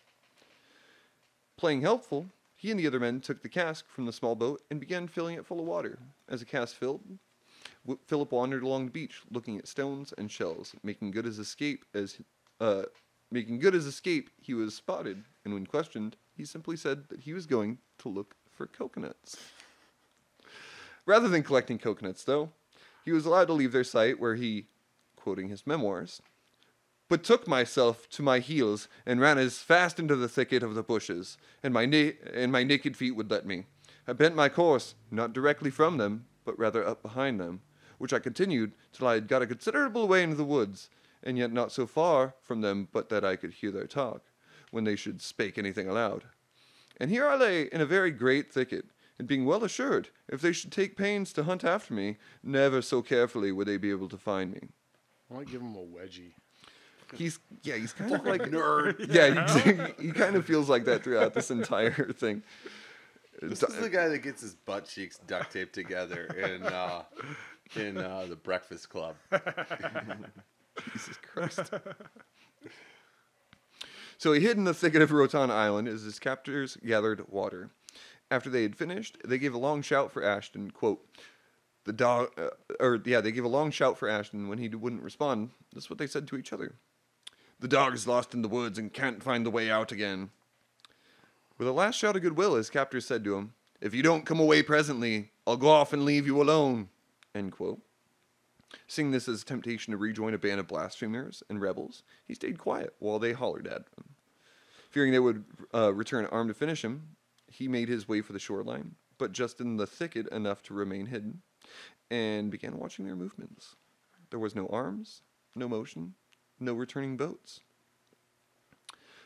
Playing helpful, he and the other men took the cask from the small boat and began filling it full of water. As the cask filled, Philip wandered along the beach, looking at stones and shells, making good his escape. He was spotted, and when questioned, he simply said that he was going to look for coconuts. Rather than collecting coconuts, though, he was allowed to leave their sight, where he, quoting his memoirs, "betook myself to my heels and ran as fast into the thicket of the bushes, and my naked feet would let me. I bent my course, not directly from them, but rather up behind them, which I continued till I had got a considerable way into the woods, and yet not so far from them but that I could hear their talk, when they should spake anything aloud. And here I lay in a very great thicket, and being well assured, if they should take pains to hunt after me, never so carefully would they be able to find me." I might give him a wedgie. He's kind of like nerd. Yeah, he kind of feels like that throughout this entire thing. This is the guy that gets his butt cheeks duct taped together in the Breakfast Club. Jesus Christ. So he hid in the thicket of Rotan Island as his captors gathered water. After they had finished, they gave a long shout for Ashton. Quote, they gave a long shout for Ashton. When he wouldn't respond, that's what they said to each other. "The dog is lost in the woods and can't find the way out again." With a last shout of goodwill, his captors said to him, "If you don't come away presently, I'll go off and leave you alone." End quote. Seeing this as a temptation to rejoin a band of blasphemers and rebels, he stayed quiet while they hollered at him. Fearing they would return armed to finish him, he made his way for the shoreline, but just in the thicket enough to remain hidden, and began watching their movements. There was no arms, no motion, no returning boats.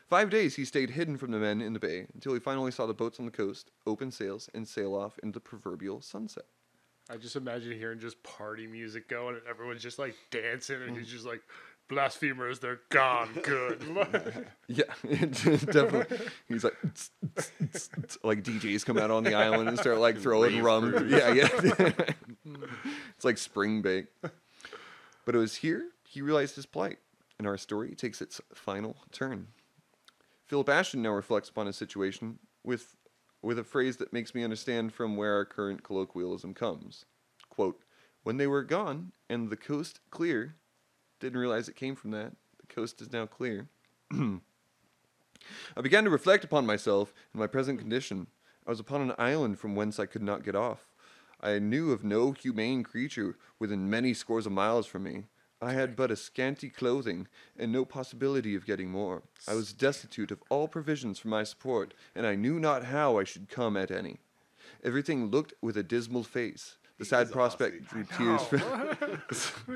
5 days he stayed hidden from the men in the bay, until he finally saw the boats on the coast open sails and sail off into the proverbial sunset. I just imagine hearing just party music going, and everyone's just like dancing, and he's just like, "Blasphemers, they're gone, good." Yeah, definitely. He's like, tss, tss, tss, tss. Like DJs come out on the island and start like throwing rum. Yeah. It's like spring break. But it was here he realized his plight, and our story takes its final turn. Philip Ashton now reflects upon his situation with a phrase that makes me understand from where our current colloquialism comes. Quote, "When they were gone and the coast clear," didn't realize it came from that. The coast is now clear. "I began to reflect upon myself and my present condition. I was upon an island from whence I could not get off. I knew of no humane creature within many scores of miles from me. I had but a scanty clothing, and no possibility of getting more. I was destitute of all provisions for my support, and I knew not how I should come at any. Everything looked with a dismal face. The sad prospect drew tears from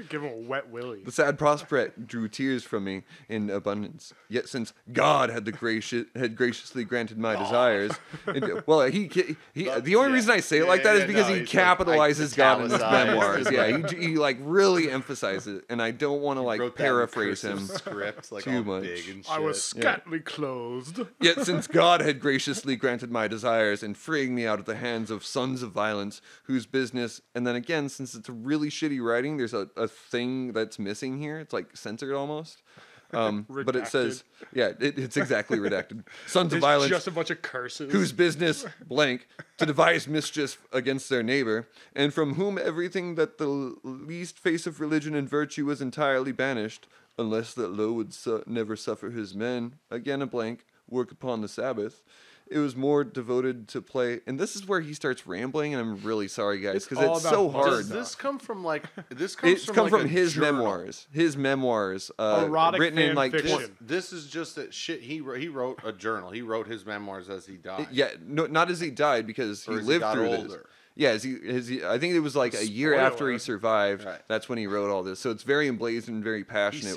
Give him a wet willy. The sad prospect drew tears from me in abundance. Yet since God had graciously granted my desires, the only reason I say it like that is because he capitalizes God in his memoirs. Yeah, he like really emphasizes it, and I don't want to like paraphrase him script, like, too much. Big and shit. I was scantily clothed. Yet since God had graciously granted my desires and freeing me out of the hands of sons of violence, whose business, and then again, since it's a really shitty writing, there's a thing that's missing here. It's like censored almost. But it says, it's exactly redacted. Sons of violence, just a bunch of curses. whose business, blank, to devise mischief against their neighbor, and from whom everything that the least face of religion and virtue was entirely banished, unless that Lo would never suffer his men, again a blank, work upon the Sabbath. It was more devoted to play, and this is where he starts rambling, and I'm really sorry, guys, because it's so hard. Does this come from like from his memoirs? His memoirs, erotic written in like fiction. This is just that shit. He wrote a journal. He wrote his memoirs as he died. Not as he died, because he lived through this. Yeah, I think it was like a year after he survived. Right. That's when he wrote all this. So it's very emblazoned, very passionate.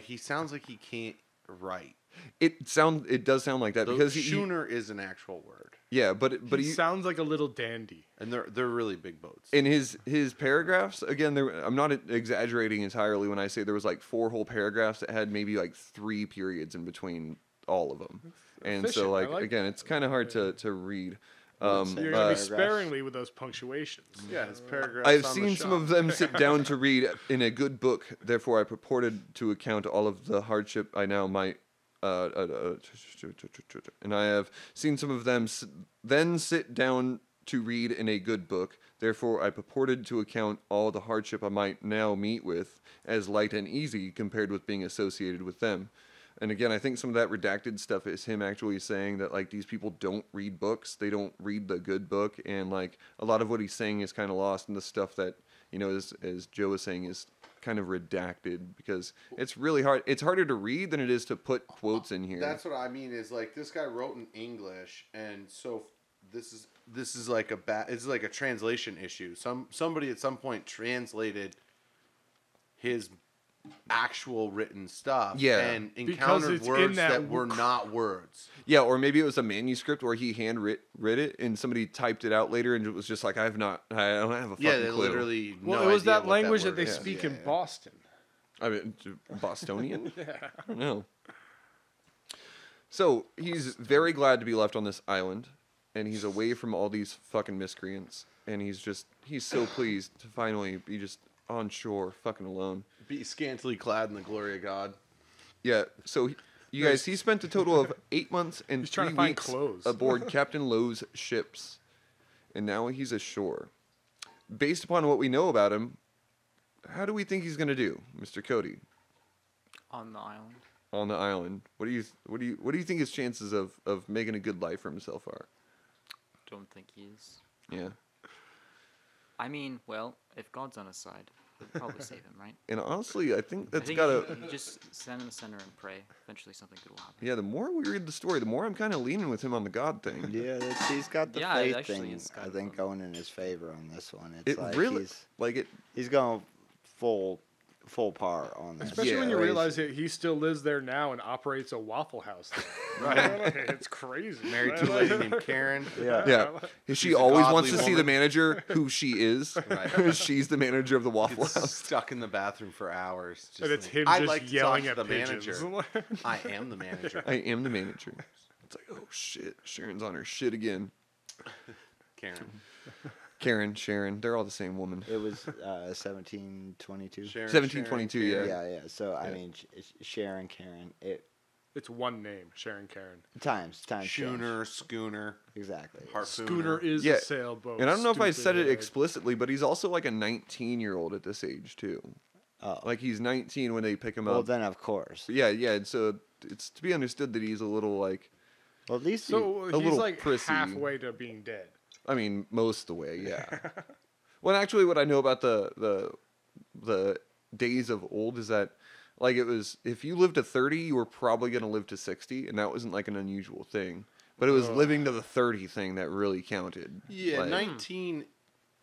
He sounds like he can't write. It does sound like that, because schooner is an actual word. Yeah, but he sounds like a little dandy, and they're really big boats. In his paragraphs, again, I'm not exaggerating entirely when I say there was like 4 whole paragraphs that had maybe like 3 periods in between all of them, and so like again, it's kind of hard to read. You're gonna be sparingly with those punctuations. Yeah, his paragraphs. I've seen some of them sit down to read in a good book. Therefore, I purported to account all of the hardship I now might. And I have seen some of them then sit down to read in a good book. Therefore, I purported to account all the hardship I might now meet with as light and easy compared with being associated with them. And again, I think some of that redacted stuff is him actually saying that like these people don't read books, they don't read the good book, and like a lot of what he's saying is kind of lost in the stuff that, you know, as Joe was saying, is kind of redacted, because it's really hard. It's harder to read than it is to put quotes in here. That's what I mean. Is like this guy wrote in English, and so this is like it's like a translation issue. Somebody at some point translated his actual written stuff, and encountered words that were not words. Yeah, or maybe it was a manuscript where he read it and somebody typed it out later, and it was just like I don't have a fucking clue. Literally. Well, it was that language that they speak in Boston. I mean, Bostonian. I don't know. So he's very glad to be left on this island, and he's away from all these fucking miscreants, and he's so pleased to finally be just on shore, fucking alone. Be scantily clad in the glory of God. Yeah, so you guys, he spent a total of 8 months and 3 weeks aboard Captain Lowe's ships, and now he's ashore. Based upon what we know about him, how do we think he's gonna do, Mr. Cody? On the island. On the island, what do you think his chances of making a good life for himself are? Don't think he is. Yeah. I mean, well, if God's on his side, he'll probably save him, right? And honestly, I think You just stand in the center and pray. Eventually something good will happen. Yeah, the more we read the story, the more I'm kind of leaning with him on the God thing. Yeah, he's got the faith thing, I think, going in his favor on this one. It's he's going full par on this. Especially when you realize that he still lives there now and operates a Waffle House there. Right. It's crazy. Married to a lady named Karen. Yeah. She always wants to see the manager, who she is. Right. She's the manager of the Waffle House. Stuck in the bathroom for hours. And it's him just yelling at the manager. I am the manager. I am the manager. It's like, oh shit, Sharon's on her shit again. Sharon, they're all the same woman. It was 1722. 1722, yeah. Yeah. So I mean, Sharon, Karen. It's one name, Sharon, Karen. Times. Schooner. Exactly. Harpooner. Schooner is a sailboat. And I don't know if I said it explicitly, but he's also like a 19-year-old at this age too. Oh. Like he's 19 when they pick him up. Well, then of course. Yeah. And so it's to be understood that he's a little like. Well, at least he's like prissy. Halfway to being dead. I mean, most of the way, yeah. Well, actually, what I know about the days of old is that, like, it was, if you lived to 30, you were probably going to live to 60, and that wasn't, like, an unusual thing. But it was living to the 30 thing that really counted. Yeah, like, 19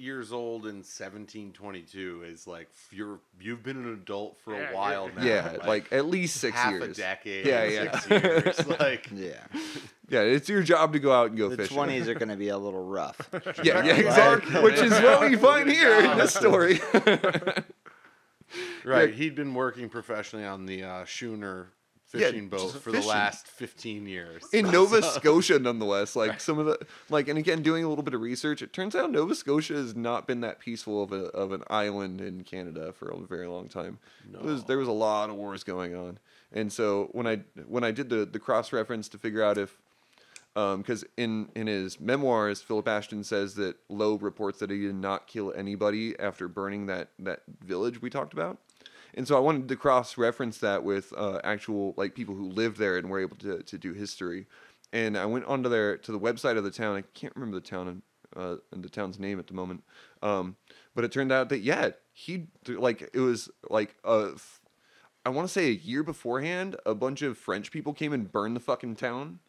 years old in 1722 is like you've been an adult for a while now. Yeah, like at least 6 half years. a decade. Yeah. 6 years. Like, yeah, it's your job to go out and go the fishing. 20s are going to be a little rough. Yeah, exactly. Which is what we find here in this story. right, he'd been working professionally on the schooner fishing boat for the last 15 years. In Nova Scotia, nonetheless. Like, some of the, like, and again, doing a little bit of research, it turns out Nova Scotia has not been that peaceful of an island in Canada for a very long time. No. There was a lot of wars going on. And so when I did the cross-reference to figure out if, because in his memoirs, Philip Ashton says that Lowe reports that he did not kill anybody after burning that village we talked about. And so I wanted to cross-reference that with actual, like, people who lived there and were able to do history. And I went onto to the website of the town. I can't remember the town and the town's name at the moment. But it turned out that, it was like I want to say a year beforehand, a bunch of French people came and burned the fucking town.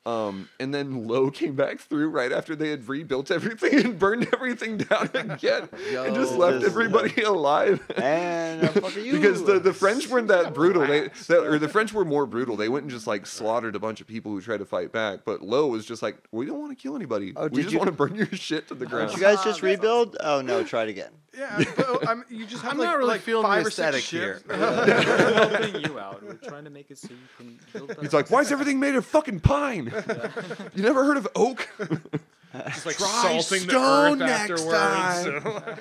And then Lowe came back through right after they had rebuilt everything and burned everything down again and just left everybody alive. And fuck you. Because the French weren't that brutal. The French were more brutal. They went and just like slaughtered a bunch of people who tried to fight back. But Lowe was just like, we don't want to kill anybody. We just want to burn your shit to the ground. Did you guys just rebuild? Oh no, try it again. Yeah, but you just have I'm like, not really like feeling 5 the or 6 aesthetic ships. here. We're helping you out. We're trying to make it so you can build better. He's like, why is everything made of fucking pine? You never heard of oak? Just like Try salting the stone earth next afterwards.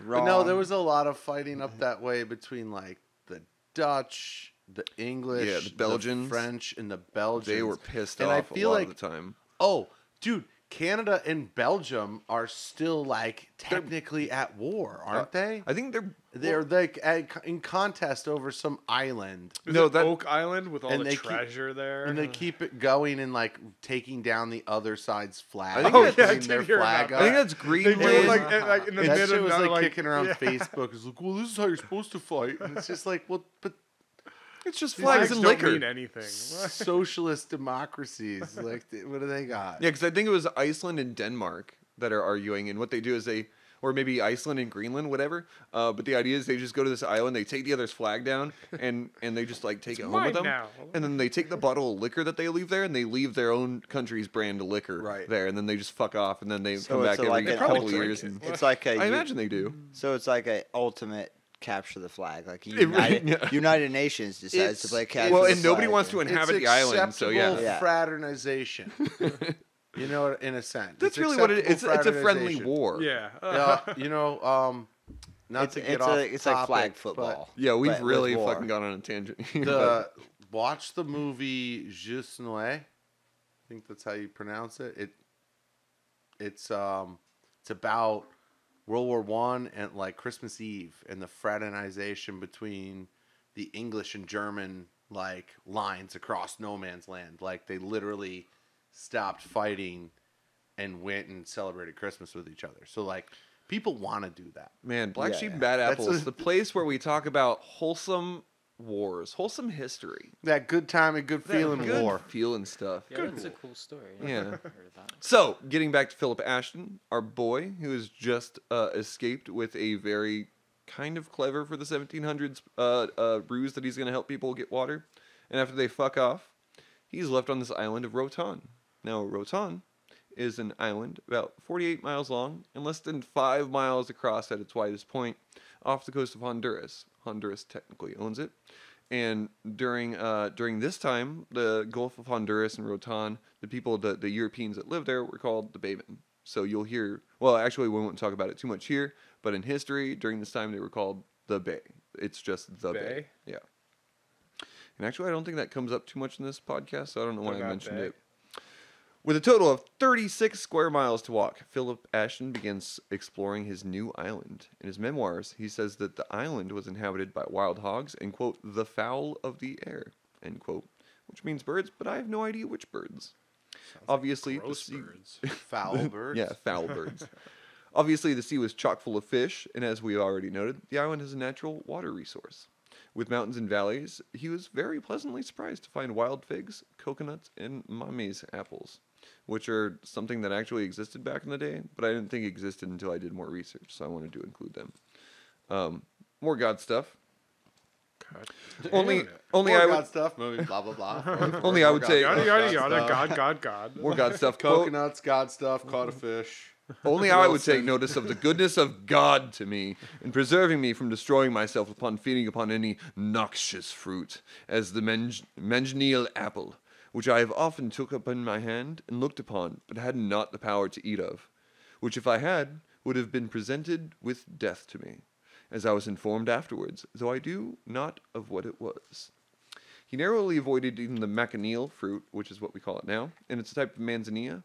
But no, there was a lot of fighting up that way between like the Dutch, the English, the Belgians, the French, and the Belgians. They were pissed and off I feel a lot like, of the time. Oh, dude, Canada and Belgium are still like technically at war, aren't they? I think They're like in contest over some island. Is No, it that- Oak Island with all and the they keep- treasure there. And they keep it going and like taking down the other side's flag. I think and that's- I putting did their hear flag about up. I think that's they Greenland. do it like in the That middle shit of was the, like kicking around yeah. Facebook. It's like, well, this is how you're supposed to fight. And it's just like, well, but It's just Flags flags and don't liquor. mean anything. socialist democracies, like, what do they got? Yeah, because I think it was Iceland and Denmark that are arguing, and what they do is or maybe Iceland and Greenland, whatever. But the idea is they just go to this island, they take the other's flag down, and they just like take it home with mine them, now. and then they take the bottle of liquor that they leave there, and they leave their own country's brand of liquor Right. there, and then they just fuck off, and then they So come it's back like every an couple ultimate- years. And It's like a. I imagine they do. So it's like a ultimate capture the flag. Like really- yeah. United Nations decides to play capture Well, the and nobody flag. wants to inhabit It's the island, so yeah. acceptable Yeah. fraternization. You know, in a sense. That's It's really what it is. acceptable It's a friendly fraternization. war. Yeah. You know, not to get off It's like flag topic, football. Yeah, we've but with really war. fucking gone on a tangent. but watch the movie Juste Noé. I think that's how you pronounce it. It's about World War I and like Christmas Eve and the fraternization between the English and German like lines across no man's land. Like they literally stopped fighting and went and celebrated Christmas with each other. So like people want to do that. Man, Black Yeah, Sheep yeah. and Bad That's Apples, a- the place where we talk about wholesome wars, wholesome history. That good time and good feeling Good war. feeling stuff. Yeah, that's a cool story. I Yeah. never heard of that. So, getting back to Philip Ashton, our boy who has just escaped with a very kind of clever for the 1700s ruse that he's going to help people get water. And after they fuck off, he's left on this island of Rotan. Now, Rotan is an island about 48 miles long and less than 5 miles across at its widest point off the coast of Honduras. Honduras technically owns it. And during this time, the Gulf of Honduras and Rotan, the Europeans that lived there were called the Baymen. So you'll hear, well, actually we won't talk about it too much here, but in history, during this time, they were called the Bay. It's just the Bay. Bay? Yeah. And actually, I don't think that comes up too much in this podcast, so I don't know why I About mentioned Bay? it. With a total of 36 square miles to walk, Philip Ashton begins exploring his new island. In his memoirs, he says that the island was inhabited by wild hogs and, quote, the fowl of the air, end quote, which means birds, but I have no idea which birds. Obviously, Gross birds. Foul birds. yeah, foul birds. Obviously, the sea was chock full of fish, and as we already noted, the island has a natural water resource. With mountains and valleys, he was very pleasantly surprised to find wild figs, coconuts, and mame's apples, which are something that actually existed back in the day, but I didn't think existed until I did more research, so I wanted to include them. More God stuff. Only More I God would stuff. Movie. Blah blah blah. Only I would say Yada yada yada. stuff. God. more God stuff. Quote, Coconuts. God stuff. Caught a fish. only I would Wilson. take notice of the goodness of God to me in preserving me from destroying myself upon feeding upon any noxious fruit, as the menjniel apple, which I have often took up in my hand and looked upon, but had not the power to eat of, which if I had, would have been presented with death to me, as I was informed afterwards, though I do not of what it was. He narrowly avoided eating the macanil fruit, which is what we call it now, and it's a type of manzanilla.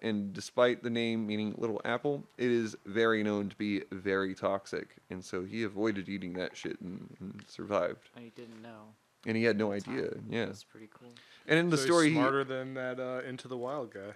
And despite the name meaning little apple, it is very known to be very toxic. And so he avoided eating that shit and survived. I didn't know. And he had no idea. Yeah. That's pretty cool. And in the So story, he's smarter than that Into the Wild guy.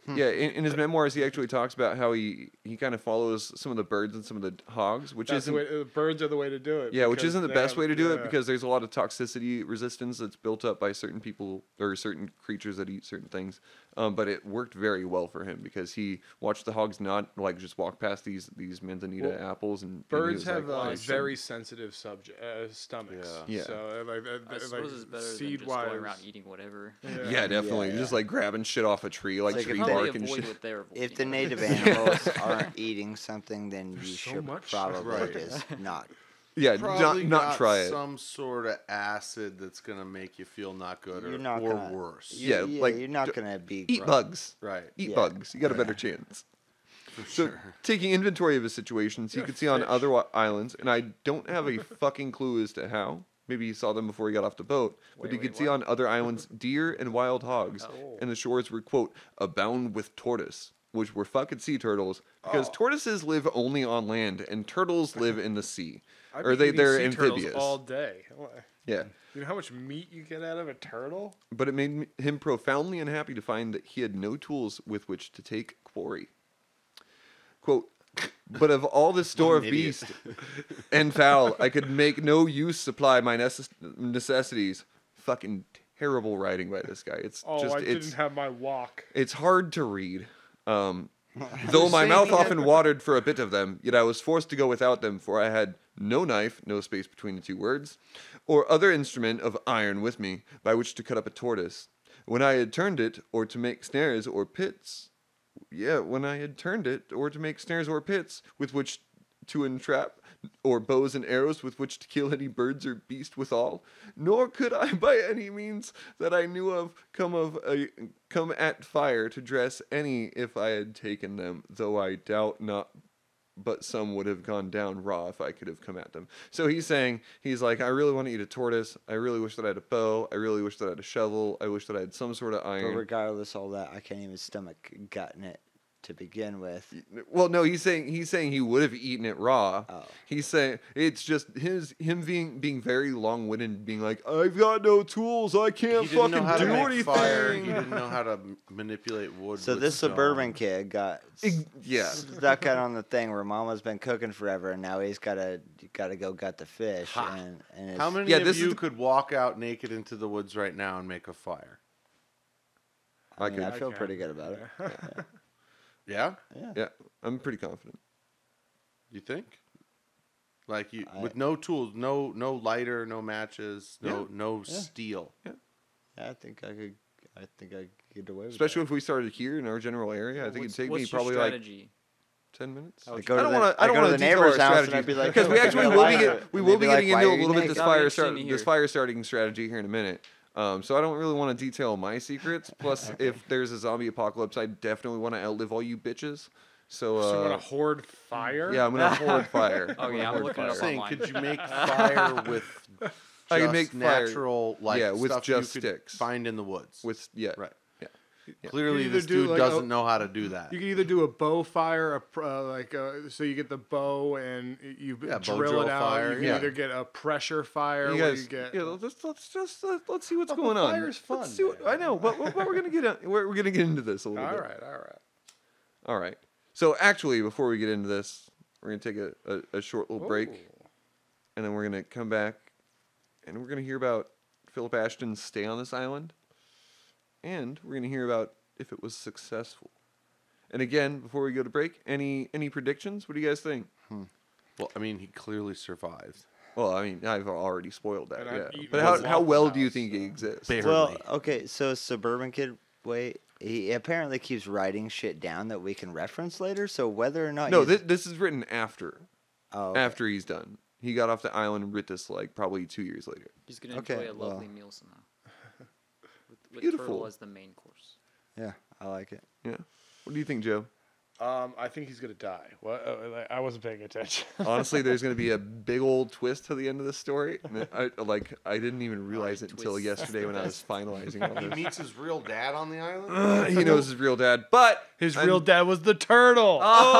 in his memoirs, he actually talks about how he kind of follows some of the birds and some of the hogs, which That's the isn't way, birds are the way to do it. yeah, which because isn't the they best have- way to do it yeah. because there's a lot of toxicity resistance that's built up by certain people or certain creatures that eat certain things. But it worked very well for him because he watched the hogs not like just walk past these manzanita apples and he Birds was have like, very sensitive stomachs. Yeah. So I suppose it's better than seed just going wise. around eating whatever. yeah, definitely. Yeah, Just like grabbing shit off a tree, like It's like tree if Probably bark and avoid shit. what they're avoiding. If the native animals aren't eating something, then you There's so should much. probably Right. just not. Yeah, Probably not got try it. some sort of acid that's gonna make you feel not good You're or, not or gonna- worse. Yeah, like, you're not gonna be Eat bugs. Right. Eat Yeah. bugs. You got a better chance. For So, sure. taking inventory of his situations, he Yeah, could see on fish. other islands, and I don't have a fucking clue as to how. Maybe he saw them before he got off the boat, but he Wait, could see what? on other islands deer and wild hogs, Oh. and the shores were, quote, abound with tortoise, which were fucking sea turtles, because tortoises live only on land, and turtles live in the sea. I'd Or be eating they're sea turtles amphibious. all day. Yeah. You know how much meat you get out of a turtle? But it made him profoundly unhappy to find that he had no tools with which to take quarry. Quote, but of all this store of an idiot. beast and fowl, I could make no use supply my necessities. Fucking terrible writing by this guy. It's Oh, just I it's didn't have my walk. it's hard to read. Though my mouth often watered for a bit of them, yet I was forced to go without them, for I had no knife, no space between the two words, or other instrument of iron with me, by which to cut up a tortoise. When I had turned it, or to make snares or pits, when I had turned it, or to make snares or pits, with which to entrap, or bows and arrows with which to kill any birds or beast withal, nor could I by any means that I knew of come at fire to dress any if I had taken them, though I doubt not but some would have gone down raw if I could have come at them. So he's like, I really want to eat a tortoise. I really wish that I had a bow. I really wish that I had a shovel. I wish that I had some sort of But iron. regardless of all that, I can't even stomach gutting it to begin with. Well, no, he's saying he would have eaten it raw. Oh. He's saying it's just him being very long-winded, and being like, I've got no tools, I can't He didn't know fucking how to do make anything. fire. He didn't know how to manipulate wood. So with this stone. suburban kid got Yeah. stuck out on the thing where Mama's been cooking forever, and now he's gotta go gut the fish. Ha. And it's, How many Yeah, of this is you the- could walk out naked into the woods right now and make a fire? I mean, I could. feel pretty good about it. Yeah, Yeah, I'm pretty confident. you think? Like you I- with no tools, no lighter, no matches, no Yeah. steel. Yeah, I think I could get away with Especially if we started here in our general area, I think it'd take me probably like strategy? 10 minutes. I I go to don't the- want to. I I don't go to want the to detail our neighbor's house and strategy I'd be like, because we "Hey, actually what's will your be lighter?" we And will they'd be be like, getting "Why into are a you little bit naked?" this fire starting strategy here in a minute. So I don't really want to detail my secrets. Plus, if there's a zombie apocalypse, I definitely want to outlive all you bitches. So, So you want to hoard fire? yeah, I'm gonna hoard fire. Oh, yeah, I'm Hoard looking it I'm up fire. saying, online. could you make fire with just I can make fire, natural like yeah, with stuff just you could sticks. find in the woods? With yeah, Right. yeah. Clearly, this dude doesn't know how to do that. You can either do a bow fire, so you get the bow and you drill it out. Fire. You can either get a pressure fire. Let's see what's going on. Fire's fun. I know, but we're gonna get we're gonna get into this a little bit. All right. So actually, before we get into this, we're gonna take a short little break, and then we're gonna come back, and we're gonna hear about Philip Ashton's stay on this island, and we're gonna hear about if it was successful. And again, before we go to break, any predictions? What do you guys think? Well, I mean, he clearly survived. Well, I mean, I've already spoiled that. Yeah. But how well do you think he exists? Barely. Well, okay, so Suburban Kid, he apparently keeps writing shit down that we can reference later. So whether or not this is written after. Oh, okay. After he's done. He got off the island and writ this like probably 2 years later. He's gonna enjoy a lovely meal somehow. With Beautiful. turtle as the main course. Yeah, I like it. Yeah. What do you think, Joe? I think he's gonna die. What? I wasn't paying attention. Honestly, there's going to be a big old twist to the end of the story. And I didn't even realize it until yesterday when I was finalizing all He this. meets his real dad on the island. He knows his real dad, but His real dad was the turtle. Oh!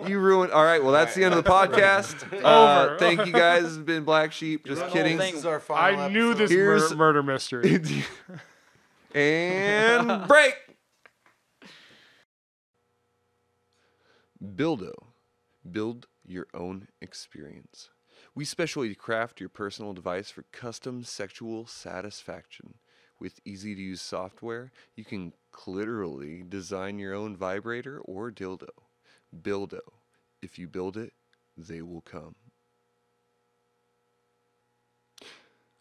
You ruined. All right, well that's the end of the podcast. Over. Thank you guys. This has been Black Sheep. Just kidding. This is our final I knew this episode. murder mystery. And break. Buildo. Build your own experience. We specially craft your personal device for custom sexual satisfaction. With easy-to-use software, you can literally design your own vibrator or dildo. Buildo. If you build it, they will come.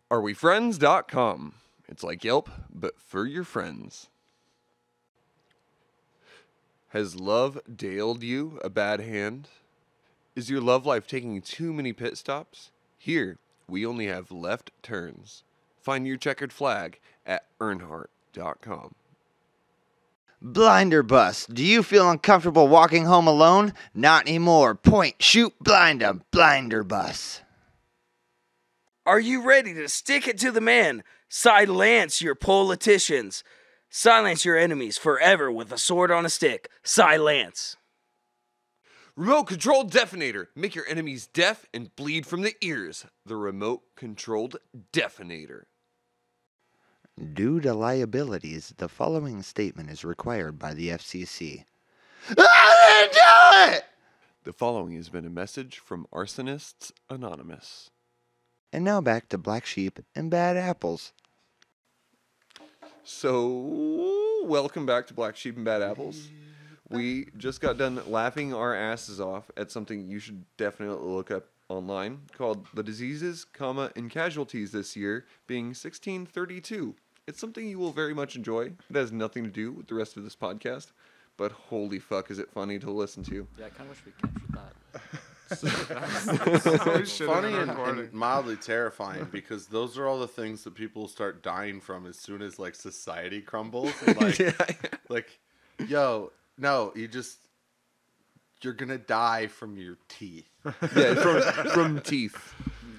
AreWeFriends.com. It's like Yelp, but for your friends. Has love dealt you a bad hand? Is your love life taking too many pit stops? Here, we only have left turns. Find your checkered flag at Earnhardt.com. Blinderbus. Do you feel uncomfortable walking home alone? Not anymore. Point, shoot, blind 'em. Blinderbus. Are you ready to stick it to the man? Silence your politicians. Silence your enemies forever with a sword on a stick. Silence. Remote controlled deafenator. Make your enemies deaf and bleed from the ears. The remote controlled deafenator. Due to liabilities, the following statement is required by the FCC. I didn't do it! The following has been a message from Arsonists Anonymous. And now back to Black Sheep and Bad Apples. So, welcome back to Black Sheep and Bad Apples. We just got done laughing our asses off at something you should definitely look up online called The Diseases, and Casualties this year being 1632. It's something you will very much enjoy. It has nothing to do with the rest of this podcast, but holy fuck is it funny to listen to. Yeah, I kind of wish we captured that. It's funny and mildly terrifying because those are all the things that people start dying from as soon as like society crumbles. And, like, yo, no, you're gonna die from your teeth. Yeah, from teeth.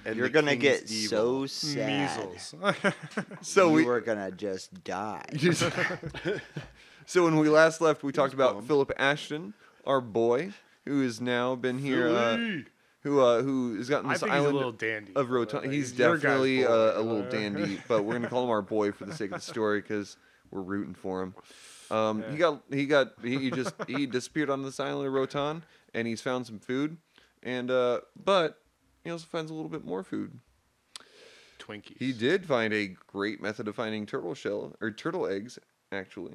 And you're gonna get so sad. Measles. So we were gonna just die. So when we last left, we talked about Philip Ashton, our boy, who has now been here, who has gotten this island he's a little dandy, of Rotan. He's definitely a little dandy, but we're gonna call him our boy for the sake of the story because we're rooting for him. He disappeared on this island of Rotan, and he's found some food, and but he also finds a little bit more food. Twinkies. He did find a great method of finding turtle eggs, actually.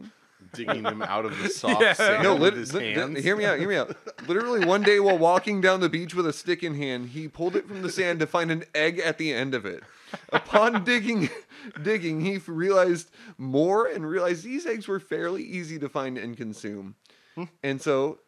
Digging them out of the soft sand with his hands. Hear me out. Literally one day while walking down the beach with a stick in hand, he pulled it from the sand to find an egg at the end of it. Upon digging, he realized these eggs were fairly easy to find and consume. And so,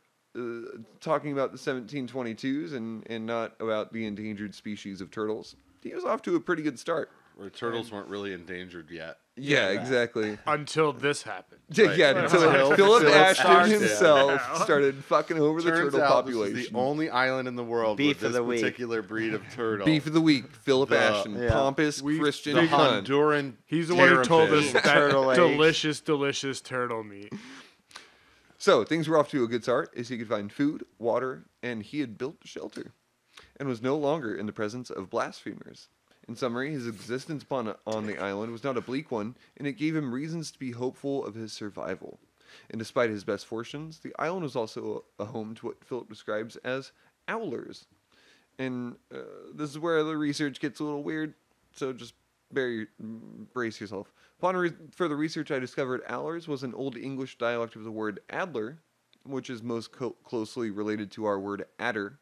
talking about the 1722s and not about the endangered species of turtles, he was off to a pretty good start. Where turtles weren't really endangered yet. Yeah, exactly. Until this happened. Until Philip Ashton himself started fucking over the turtle population. This is the only island in the world with this particular breed of turtle. Beef of the week, Philip Ashton, pompous Christian the cunt. Honduran. He's the one who told us that Turtle delicious turtle meat. So things were off to a good start as he could find food, water, and he had built a shelter, and was no longer in the presence of blasphemers. In summary, his existence on the island was not a bleak one, and it gave him reasons to be hopeful of his survival. And despite his best fortunes, the island was also a home to what Philip describes as owlers. And this is where the research gets a little weird, so just brace yourself. Upon further research, I discovered owlers was an Old English dialect of the word adler, which is most closely related to our word adder,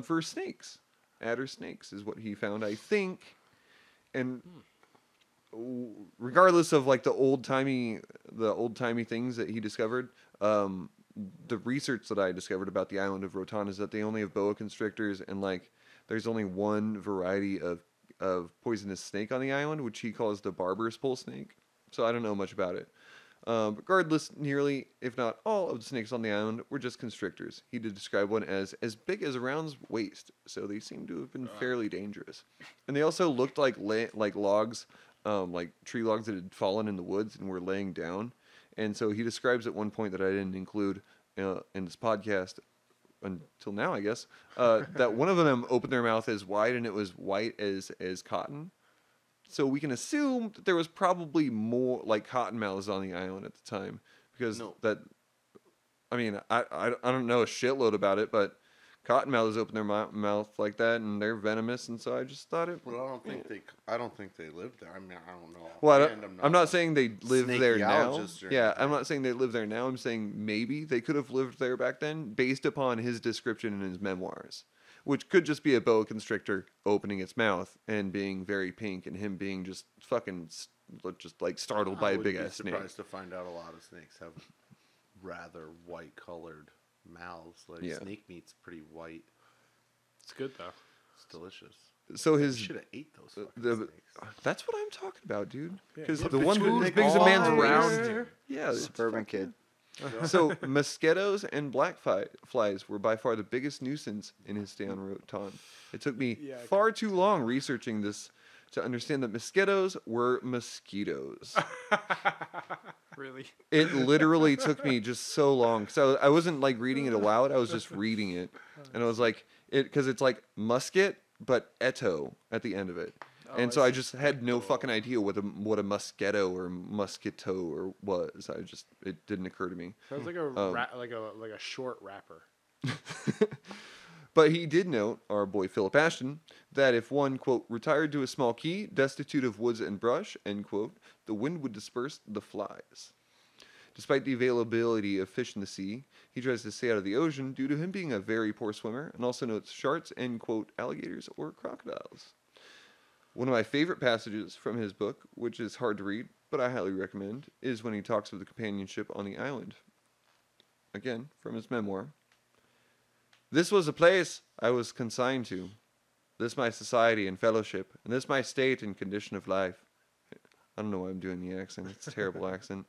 for snakes. Adder snakes is what he found, I think. And regardless of like the old timey things that he discovered, the research that I discovered about the island of Rotan is that they only have boa constrictors, and like there's only one variety of poisonous snake on the island, which he calls the barber's pole snake. So I don't know much about it. Regardless, nearly, if not all, of the snakes on the island were just constrictors. He did describe one as big as a round's waist, so they seem to have been fairly dangerous. And they also looked like logs, like tree logs that had fallen in the woods and were laying down. And so he describes at one point that I didn't include in this podcast until now, I guess, that one of them opened their mouth as wide and it was white as cotton. So we can assume that there was probably more like cottonmouths on the island at the time, because I don't know a shitload about it, but cottonmouths open their mouth like that and they're venomous, and so I just thought it. But I don't think they live there. I mean, I don't know. Well, I'm not saying they live there now. Yeah, I'm anything. not saying they live there now. I'm saying maybe they could have lived there back then, based upon his description in his memoirs. Which could just be a boa constrictor opening its mouth and being very pink, and him being just fucking just like startled by a big ass snake. I'm surprised to find out a lot of snakes have rather white colored mouths. Like snake meat's pretty white. It's good though. It's delicious. So You should have ate those snakes. That's what I'm talking about, dude. Because Yeah, the one as big as a man's round. Yeah, Suburban kid. So mosquitoes and black flies were by far the biggest nuisance in his stay on Rotan. It took me far too long researching this to understand that mosquitoes were mosquitoes. Really? It literally took me just so long. So I wasn't like reading it aloud. I was just reading it. And I was like, because it's like musket, but eto at the end of it. And so I just had no fucking idea what a mosquito or mosquito or was. It didn't occur to me. Sounds like a short rapper. But he did note, our boy Philip Ashton, that if one, quote, retired to a small key, destitute of woods and brush, end quote, the wind would disperse the flies. Despite the availability of fish in the sea, he tries to stay out of the ocean due to him being a very poor swimmer, and also notes sharks and, quote, alligators or crocodiles. One of my favorite passages from his book, which is hard to read, but I highly recommend, is when he talks of the companionship on the island. Again, from his memoir. This was a place I was consigned to. This my society and fellowship, and this my state and condition of life. I don't know why I'm doing the accent. It's a terrible accent.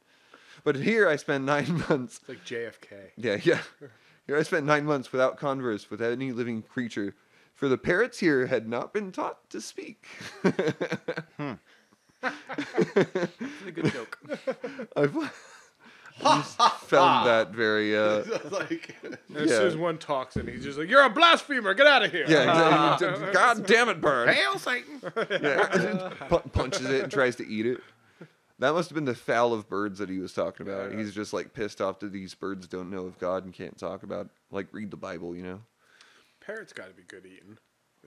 But here I spent 9 months. It's like JFK. Yeah. Here I spent 9 months without converse with any living creature. For the parrots here had not been taught to speak. That's a good joke. I just found that very. As soon as one talks, and he's just like, "You're a blasphemer! Get out of here!" Yeah, exactly. God damn it, bird! Hail Satan! Yeah. Punches it and tries to eat it. That must have been the fowl of birds that he was talking about. He's just like pissed off that these birds don't know of God and can't talk about, like, read the Bible, you know. Parrots got to be good eating,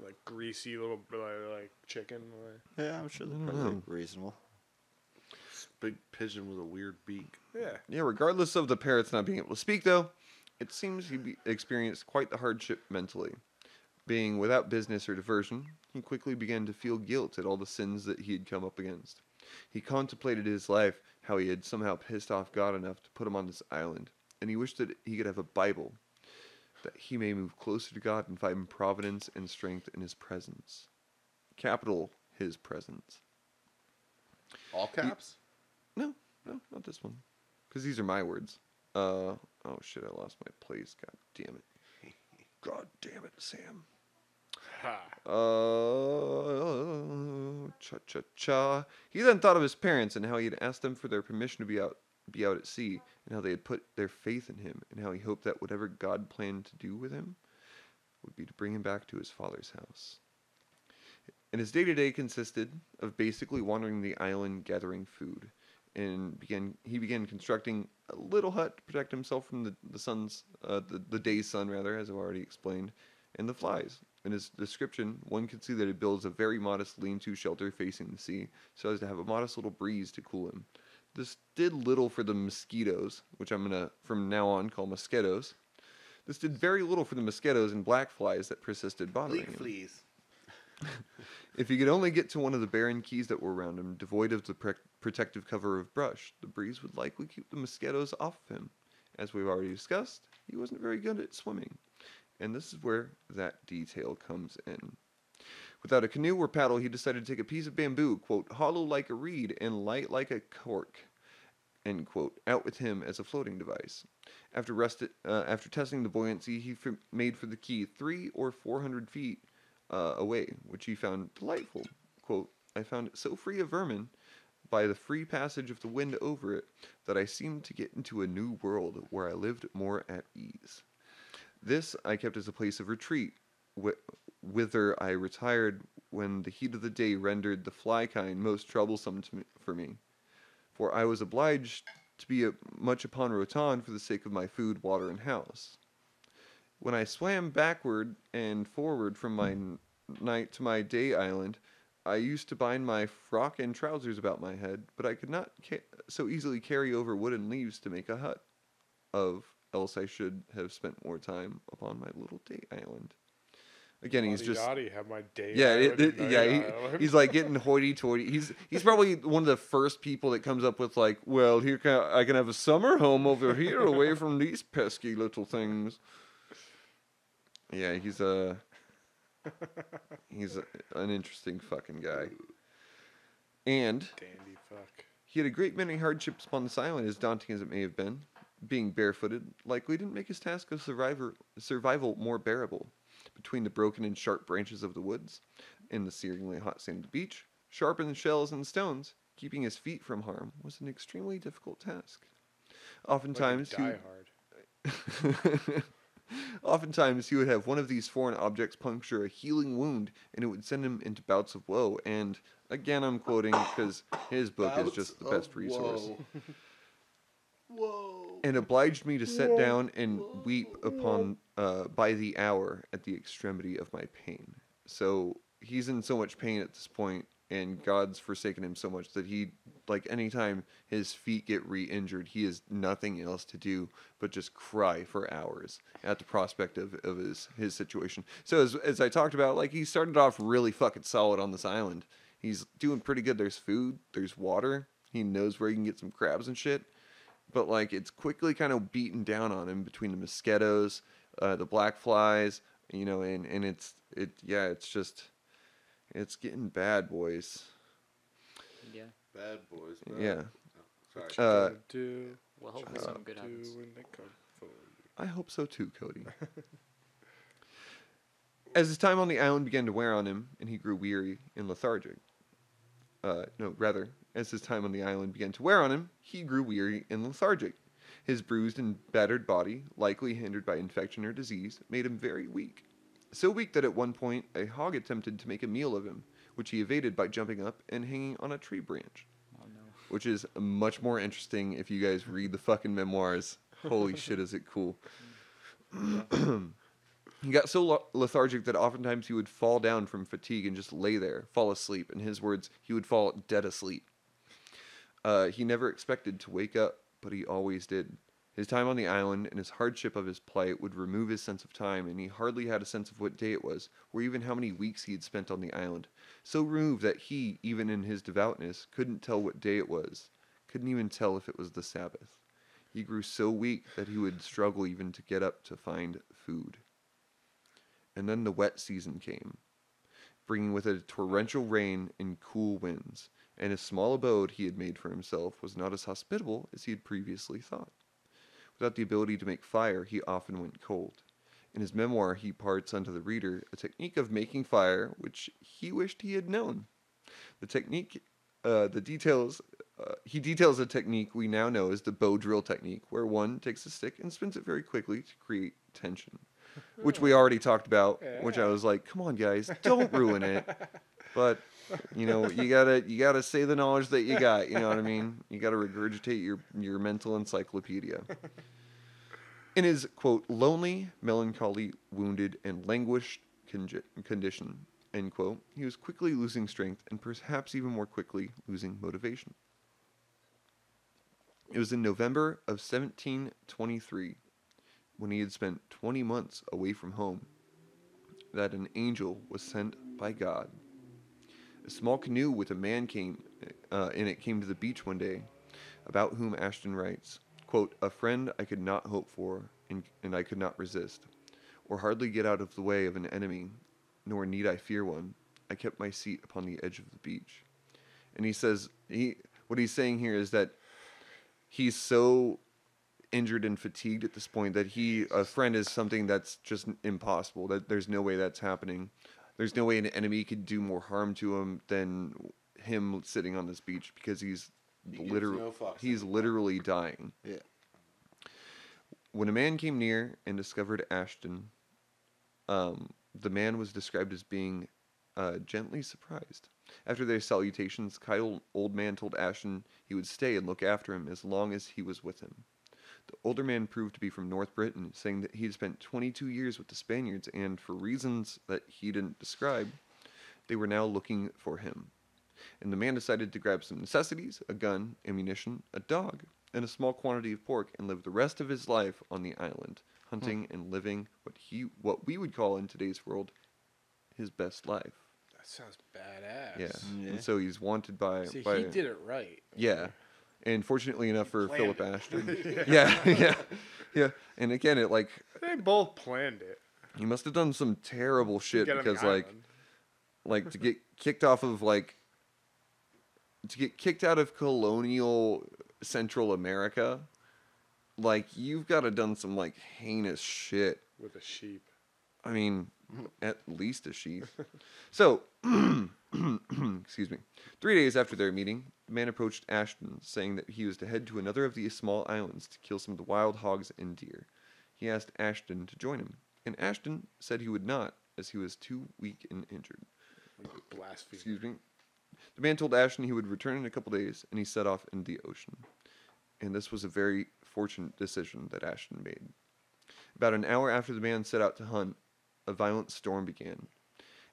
like greasy little like chicken. Yeah, I'm sure they're probably reasonable. Big pigeon with a weird beak. Yeah, regardless of the parrots not being able to speak, though, it seems he experienced quite the hardship mentally. Being without business or diversion, he quickly began to feel guilt at all the sins that he had come up against. He contemplated his life, how he had somehow pissed off God enough to put him on this island, and he wished that he could have a Bible, that he may move closer to God and find providence and strength in his presence. Capital, his presence. All caps? No, not this one. Because these are my words. Oh shit, I lost my place. God damn it. God damn it, Sam. Cha-cha-cha. He then thought of his parents and how he had asked them for their permission to be out at sea, and how they had put their faith in him, and how he hoped that whatever God planned to do with him would be to bring him back to his father's house. And his day-to-day consisted of basically wandering the island gathering food, and he began constructing a little hut to protect himself from the day's sun, rather, as I've already explained, and the flies. In his description, one could see that he builds a very modest lean-to shelter facing the sea, so as to have a modest little breeze to cool him. This did little for the mosquitoes, which I'm going to, from now on, call mosquitoes. This did very little for the mosquitoes and black flies that persisted bothering him. Fleas. If he could only get to one of the barren keys that were around him, devoid of the protective cover of brush, the breeze would likely keep the mosquitoes off of him. As we've already discussed, he wasn't very good at swimming. And this is where that detail comes in. Without a canoe or paddle, he decided to take a piece of bamboo, quote, hollow like a reed and light like a cork, end quote, out with him as a floating device. After testing the buoyancy, he made for the key 300 or 400 feet away, which he found delightful. Quote, I found it so free of vermin by the free passage of the wind over it that I seemed to get into a new world where I lived more at ease. This I kept as a place of retreat, whither I retired when the heat of the day rendered the fly kind most troublesome for me. For I was obliged to be much upon Rotan for the sake of my food, water, and house. When I swam backward and forward from my night to my day island, I used to bind my frock and trousers about my head, but I could not so easily carry over wooden leaves to make a hut of, else I should have spent more time upon my little day island. Again, he's just have my day island. He's like getting hoity-toity. He's probably one of the first people that comes up with like, well, I can have a summer home over here away from these pesky little things. Yeah, he's an interesting fucking guy. And dandy fuck. He had a great many hardships upon this island, as daunting as it may have been. Being barefooted likely didn't make his task of survival more bearable. Between the broken and sharp branches of the woods and the searingly hot sand of the beach, sharpened shells and stones, keeping his feet from harm was an extremely difficult task. Oftentimes, Oftentimes, he would have one of these foreign objects puncture a healing wound, and it would send him into bouts of woe. And again, I'm quoting because his book is just the best resource. Whoa. And obliged me to sit down and weep upon by the hour at the extremity of my pain. So he's in so much pain at this point, and God's forsaken him so much that he, like, anytime his feet get re-injured, he has nothing else to do but just cry for hours at the prospect of his situation. So as I talked about, like, he started off really fucking solid on this island. He's doing pretty good. There's food, there's water. He knows where he can get some crabs and shit. But, like, it's quickly kind of beaten down on him between the mosquitoes, the black flies, you know, and it's getting bad, boys. Yeah. Bad boys. Bad. Yeah. Oh, sorry. Well, hopefully something good happens. I hope so too, Cody. As his time on the island began to wear on him, and he grew weary and lethargic. As his time on the island began to wear on him, he grew weary and lethargic. His bruised and battered body, likely hindered by infection or disease, made him very weak. So weak that at one point a hog attempted to make a meal of him, which he evaded by jumping up and hanging on a tree branch. Oh no. Which is much more interesting if you guys read the fucking memoirs. Holy shit, is it cool. He got so lethargic that oftentimes he would fall down from fatigue and just lay there, fall asleep. In his words, he would fall dead asleep. He never expected to wake up, but he always did. His time on the island and his hardship of his plight would remove his sense of time, and he hardly had a sense of what day it was, or even how many weeks he had spent on the island. So removed that he, even in his devoutness, couldn't tell what day it was, couldn't even tell if it was the Sabbath. He grew so weak that he would struggle even to get up to find food. And then the wet season came, bringing with it torrential rain and cool winds, and a small abode he had made for himself was not as hospitable as he had previously thought. Without the ability to make fire, he often went cold. In his memoir, he imparts unto the reader a technique of making fire which he wished he had known. The technique, he details a technique we now know as the bow drill technique, where one takes a stick and spins it very quickly to create tension, which we already talked about. Which I was like, come on, guys, don't ruin it. But you gotta say the knowledge that you got. You know what I mean? You gotta regurgitate your mental encyclopedia. In his, quote, lonely, melancholy, wounded, and languished condition, end quote, he was quickly losing strength and perhaps even more quickly losing motivation. It was in November of 1723, when he had spent 20 months away from home, that an angel was sent by God. A small canoe with a man in it came to the beach one day, about whom Ashton writes, quote, a friend I could not hope for, and I could not resist, or hardly get out of the way of an enemy, nor need I fear one. I kept my seat upon the edge of the beach. And he says, what he's saying here is that he's so injured and fatigued at this point that a friend is something that's just impossible, that there's no way that's happening. There's no way an enemy could do more harm to him than him sitting on this beach, because he's literally dying. Yeah. When a man came near and discovered Ashton, the man was described as being gently surprised. After their salutations, the old man told Ashton he would stay and look after him as long as he was with him. The older man proved to be from North Britain, saying that he had spent 22 years with the Spaniards, and for reasons that he didn't describe, they were now looking for him. And the man decided to grab some necessities, a gun, ammunition, a dog, and a small quantity of pork, and live the rest of his life on the island, hunting and living what we would call in today's world his best life. That sounds badass. Yeah. And so he's wanted by... See, he did it right. Yeah. And fortunately enough for Philip Ashton. Yeah. And again, they both planned it. He must have done some terrible shit, because to get kicked out of colonial Central America, you've got to done some heinous shit with a sheep. I mean, at least a sheep. So, excuse me. 3 days after their meeting, the man approached Ashton, saying that he was to head to another of these small islands to kill some of the wild hogs and deer. He asked Ashton to join him, and Ashton said he would not, as he was too weak and injured. Blasphemy. Excuse me. The man told Ashton he would return in a couple days, and he set off into the ocean. And this was a very fortunate decision that Ashton made. About an hour after the man set out to hunt, a violent storm began.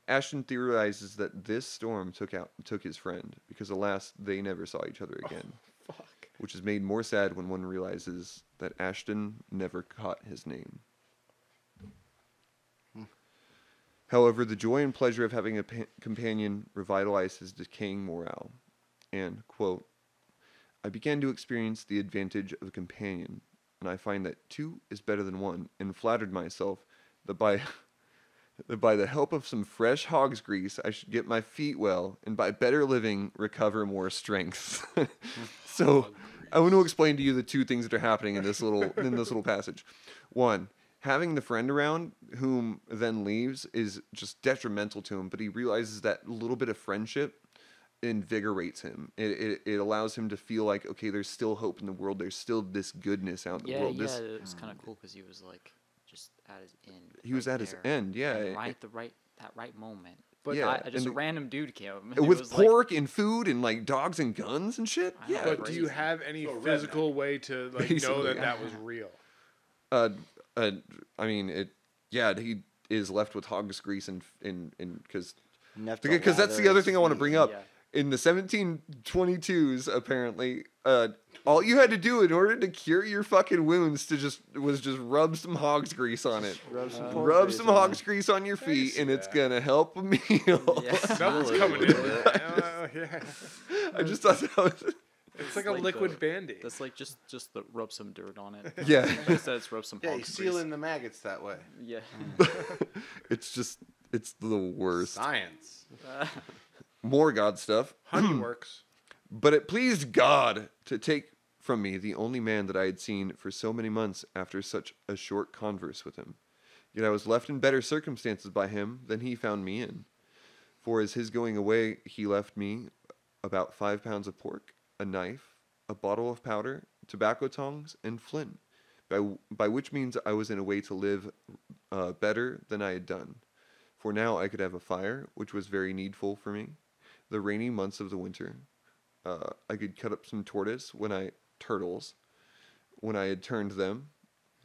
Ashton theorizes that this storm took his friend, because alas, they never saw each other again. Oh, fuck. Which is made more sad when one realizes that Ashton never caught his name. However, the joy and pleasure of having a companion revitalized his decaying morale. And, quote, I began to experience the advantage of a companion, and I find that 2 is better than 1, and flattered myself that by the help of some fresh hog's grease, I should get my feet well, and by better living, recover more strength. So, I want to explain to you the 2 things that are happening in this little passage. 1, having the friend around whom then leaves is just detrimental to him, but he realizes that little bit of friendship invigorates him. It allows him to feel like, okay, there's still hope in the world. There's still this goodness out in the world. Yeah, it was kind of cool because he was just at his end. He was at his end, yeah. And that right moment. But yeah, just a random dude came with pork and food and dogs and guns and shit. Yeah, but do you have any physical way to know that was real? I mean, he is left with hog's grease and because that's the other thing I want to bring up. Yeah. In the 1722s, apparently, all you had to do in order to cure your fucking wounds was just rub some hog's grease on it. Rub some hog's grease on your feet, and it's gonna help a meal. Yeah. Something's coming in. I just thought that was. It's like a liquid Band-Aid. That's just rub some dirt on it. Yeah. Instead, it's rub some. Yeah, you seal in the maggots that way. Yeah. It's the worst. Science. More God stuff. Honey works. But it pleased God to take from me the only man that I had seen for so many months after such a short converse with him. Yet I was left in better circumstances by him than he found me in. For as his going away, he left me about 5 pounds of pork, a knife, a bottle of powder, tobacco tongs, and flint, by which means I was in a way to live better than I had done. For now I could have a fire, which was very needful for me. The rainy months of the winter, I could cut up some turtles, when I had turned them,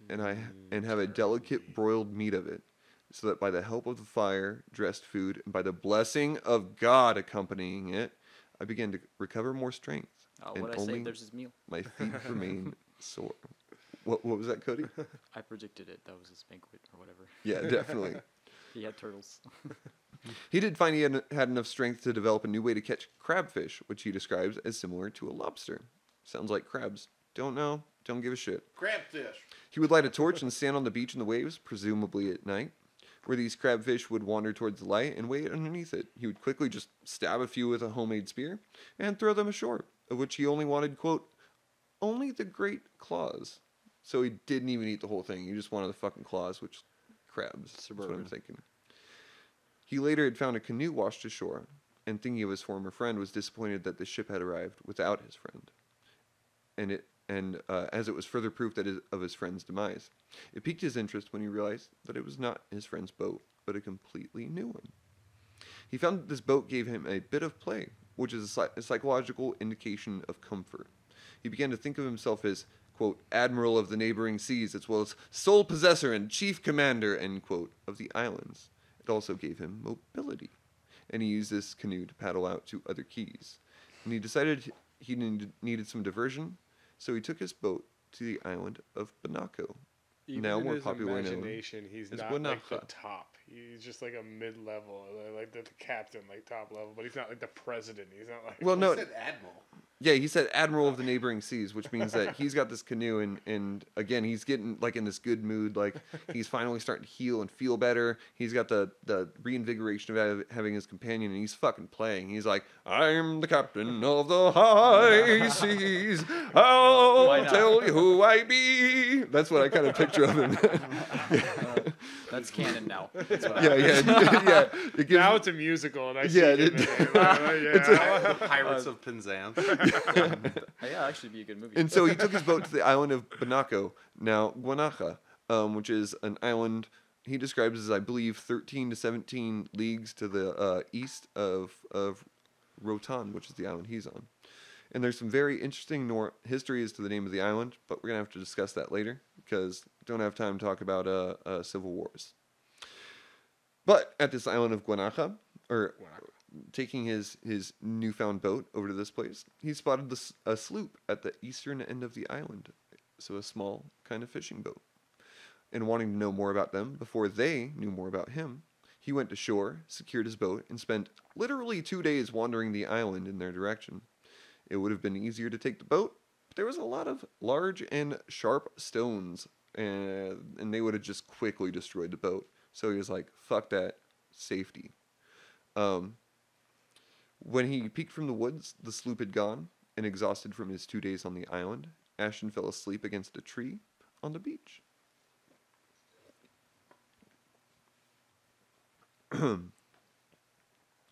and have a delicate broiled meat of it, so that by the help of the fire, dressed food, and by the blessing of God accompanying it, I began to recover more strength. Oh, and what I only say, there's his meal. my feet remain sore. What was that, Cody? I predicted it. That was his banquet or whatever. Yeah, definitely. He had turtles. He did find he had enough strength to develop a new way to catch crabfish, which he describes as similar to a lobster. Sounds like crabs. Don't know. Don't give a shit. Crabfish. He would light a torch and stand on the beach in the waves, presumably at night, where these crabfish would wander towards the light and wait underneath it. He would quickly just stab a few with a homemade spear and throw them ashore, of which he only wanted, quote, only the great claws. So he didn't even eat the whole thing. He just wanted the fucking claws, which crabs. That's what I'm thinking. He later had found a canoe washed ashore, and thinking of his former friend, was disappointed that the ship had arrived without his friend. As it was further proof of his friend's demise. It piqued his interest when he realized that it was not his friend's boat, but a completely new one. He found that this boat gave him a bit of play, which is a psychological indication of comfort. He began to think of himself as, quote, admiral of the neighboring seas, as well as sole possessor and chief commander, end quote, of the islands. It also gave him mobility, and he used this canoe to paddle out to other keys. And he decided he needed some diversion, so he took his boat to the island of Banaco, Even now in more his popular known imagination, he's as not like the Guanaja. top. He's just like a mid-level, like the captain, like top level. But he's not like the president. He's not like. Well, no, He said admiral. yeah, he said admiral of the neighboring seas, which means that he's got this canoe, and again, he's getting like in this good mood, like he's finally starting to heal and feel better. He's got the reinvigoration of having his companion, and he's fucking playing. He's like, I'm the captain of the high seas. I'll tell you who I be. That's what I kind of picture of him. That's canon now. That's what Yeah. It gives, Now it's a musical, and I see Yeah, it. The Pirates of Penzance. Yeah, actually be a good movie. And so he took his boat to the island of Banaco, now Guanaja, which is an island he describes as, I believe, 13 to 17 leagues to the east of Rotan, which is the island he's on. And there's some very interesting history as to the name of the island, but we're going to have to discuss that later, because don't have time to talk about civil wars. But at this island of Guanaja, taking his newfound boat over to this place, he spotted a sloop at the eastern end of the island, so a small kind of fishing boat. And wanting to know more about them before they knew more about him, he went to shore, secured his boat, and spent literally 2 days wandering the island in their direction. It would have been easier to take the boat, but there was a lot of large and sharp stones, and they would have just quickly destroyed the boat. So he was like, fuck that, safety. When he peeked from the woods, the sloop had gone, and exhausted from his 2 days on the island, Ashton fell asleep against a tree on the beach.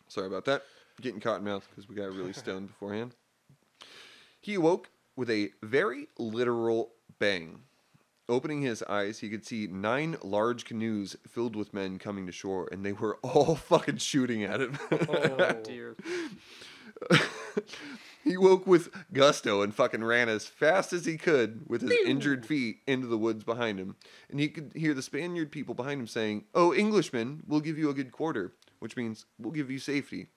Sorry about that. Getting cotton mouth because we got really stoned beforehand. He awoke with a very literal bang. Opening his eyes, he could see 9 large canoes filled with men coming to shore, and they were all fucking shooting at him. Oh dear. He woke with gusto and fucking ran as fast as he could with his injured feet into the woods behind him. And he could hear the Spaniard people behind him saying, "Oh, Englishmen, we'll give you a good quarter," which means we'll give you safety.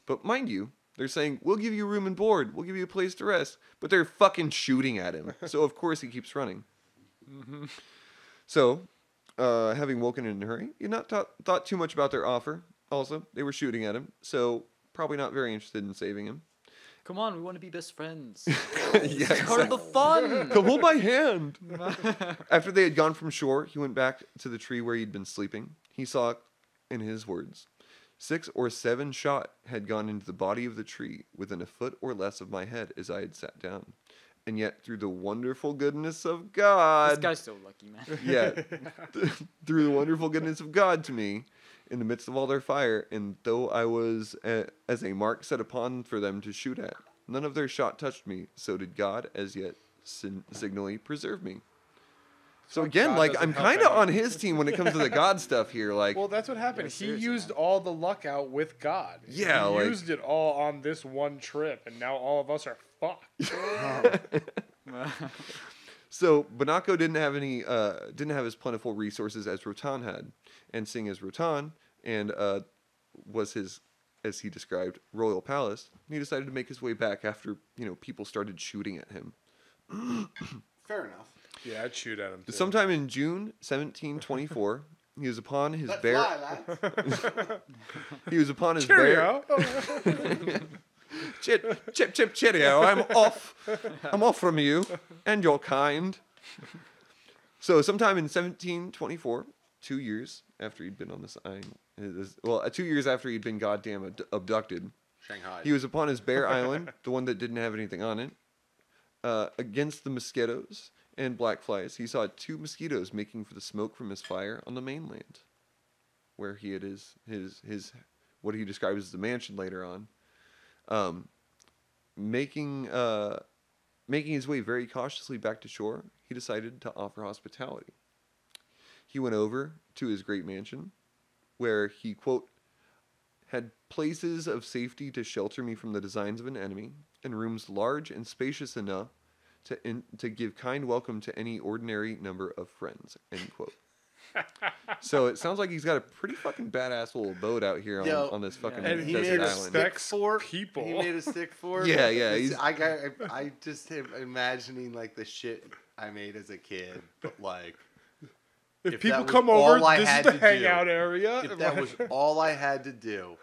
But mind you, they're saying, we'll give you room and board, we'll give you a place to rest. But they're fucking shooting at him. So, of course, he keeps running. Mm-hmm. So, having woken in a hurry, he not thought too much about their offer. Also, they were shooting at him, so probably not very interested in saving him. Come on, we want to be best friends. Yeah, It's part of the fun. Come hold my hand. After they had gone from shore, he went back to the tree where he'd been sleeping. He saw, in his words, 6 or 7 shot had gone into the body of the tree within a foot or less of my head as I had sat down. And yet, through the wonderful goodness of God... This guy's so lucky, man. Yeah. Through the wonderful goodness of God to me, in the midst of all their fire, and though I was as a mark set upon for them to shoot at, none of their shot touched me, so did God as yet signally preserve me. So again, God like, doesn't I'm help kind of anyone. on his team when it comes to the God stuff here. Like, Well, that's what happened. Yeah, He seriously, used man. all the luck out with God. Yeah, he like- used it all on this one trip, and now all of us are fucked. So Bonacco didn't have as plentiful resources as Rotan had, and seeing as Rotan and was his, as he described, royal palace, he decided to make his way back after people started shooting at him. Fair enough. Yeah, I'd shoot at him too. Sometime in June 1724, he was upon his Let's bear. fly, lads. He was upon his bear. Cheerio. Chip, cheerio. I'm off. I'm off from you and your kind. So, sometime in 1724, 2 years after he'd been on this island, 2 years after he'd been goddamn abducted, Shanghai. he was upon his bare island, the one that didn't have anything on it, against the mosquitoes and black flies. He saw 2 mosquitoes making for the smoke from his fire on the mainland, where he had his what he described as the mansion later on. Making his way very cautiously back to shore, he decided to offer hospitality. He went over to his great mansion, where he, quote, had places of safety to shelter me from the designs of an enemy, and rooms large and spacious enough to give kind welcome to any ordinary number of friends, end quote. So it sounds like he's got a pretty fucking badass little boat out here on this fucking And he desert made a island. stick for people. He made a stick for. Yeah, yeah, This- he's- I just am imagining like the shit I made as a kid, but like. If that people was come over, all I this is had the to do, hangout area. If that was all I had to do,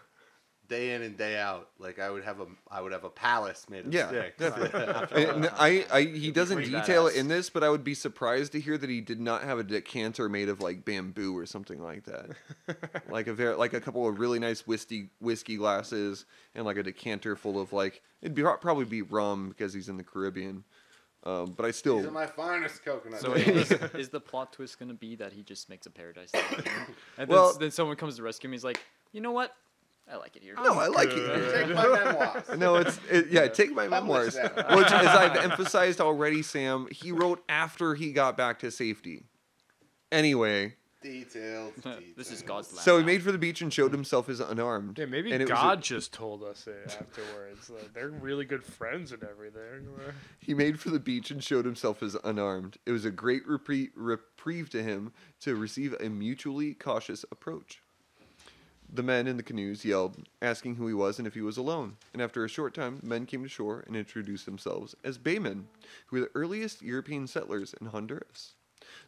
day in and day out, like I would have a palace made of Yeah, sticks. definitely. And he doesn't pretty detail it badass. in this, but I would be surprised to hear that he did not have a decanter made of like bamboo or something like that. like a couple of really nice whiskey glasses and like a decanter full of like probably be rum because he's in the Caribbean. But I still. These are my finest coconuts. So is the plot twist gonna be that he just makes a paradise? And Well- then someone comes to rescue him. He's like, you know what? I like it here. No, I like it. Take my memoirs. No, take my memoirs. them. Which, as I've emphasized already, Sam, he wrote after he got back to safety. Anyway, Details. This is God's land. so he now. made for the beach and showed himself as unarmed. Yeah, maybe And it was God just told us it afterwards. Like, they're really good friends and everything. He made for the beach and showed himself as unarmed. It was a great reprieve to him to receive a mutually cautious approach. The men in the canoes yelled, asking who he was and if he was alone. And after a short time, the men came to shore and introduced themselves as Baymen, who were the earliest European settlers in Honduras.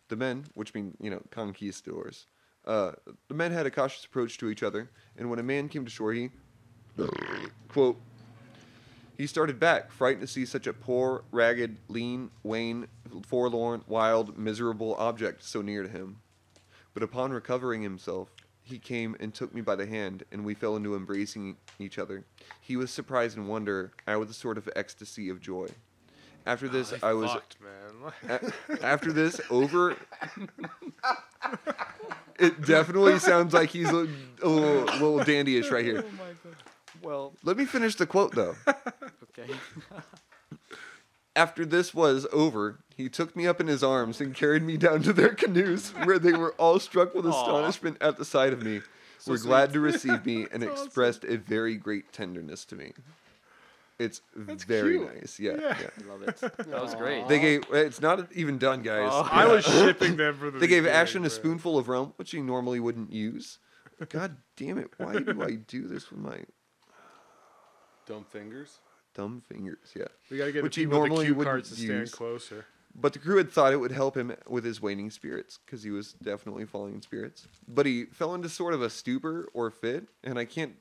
The men, which mean, conquistadors, the men had a cautious approach to each other, and when a man came to shore, he, quote, he started back, frightened to see such a poor, ragged, lean, wan, forlorn, wild, miserable object so near to him. But upon recovering himself, he came and took me by the hand, and we fell into embracing each other. He was surprised and wonder, I with a sort of ecstasy of joy. After this, I was... Fucked, man. After this, over... It definitely sounds like he's a little dandyish right here. Oh my god. Well, Let me finish the quote, though. okay. After this was over, he took me up in his arms and carried me down to their canoes, where they were all struck with astonishment at the sight of me, were glad to receive me, and expressed a very great tenderness to me. It's very cute. nice. Yeah. I love it. That was great. They gave. It's not even done, guys. Oh. I was shipping them for the They gave beginning, Ashton a but- spoonful of rum, which he normally wouldn't use. God damn it! Why do I do this with my Dumb fingers. dumb fingers? Yeah. We gotta get Which the he people with the normally cue wouldn't cards to stand use. closer. But the crew had thought it would help him with his waning spirits, because he was definitely falling in spirits. But he fell into sort of a stupor or fit, and I can't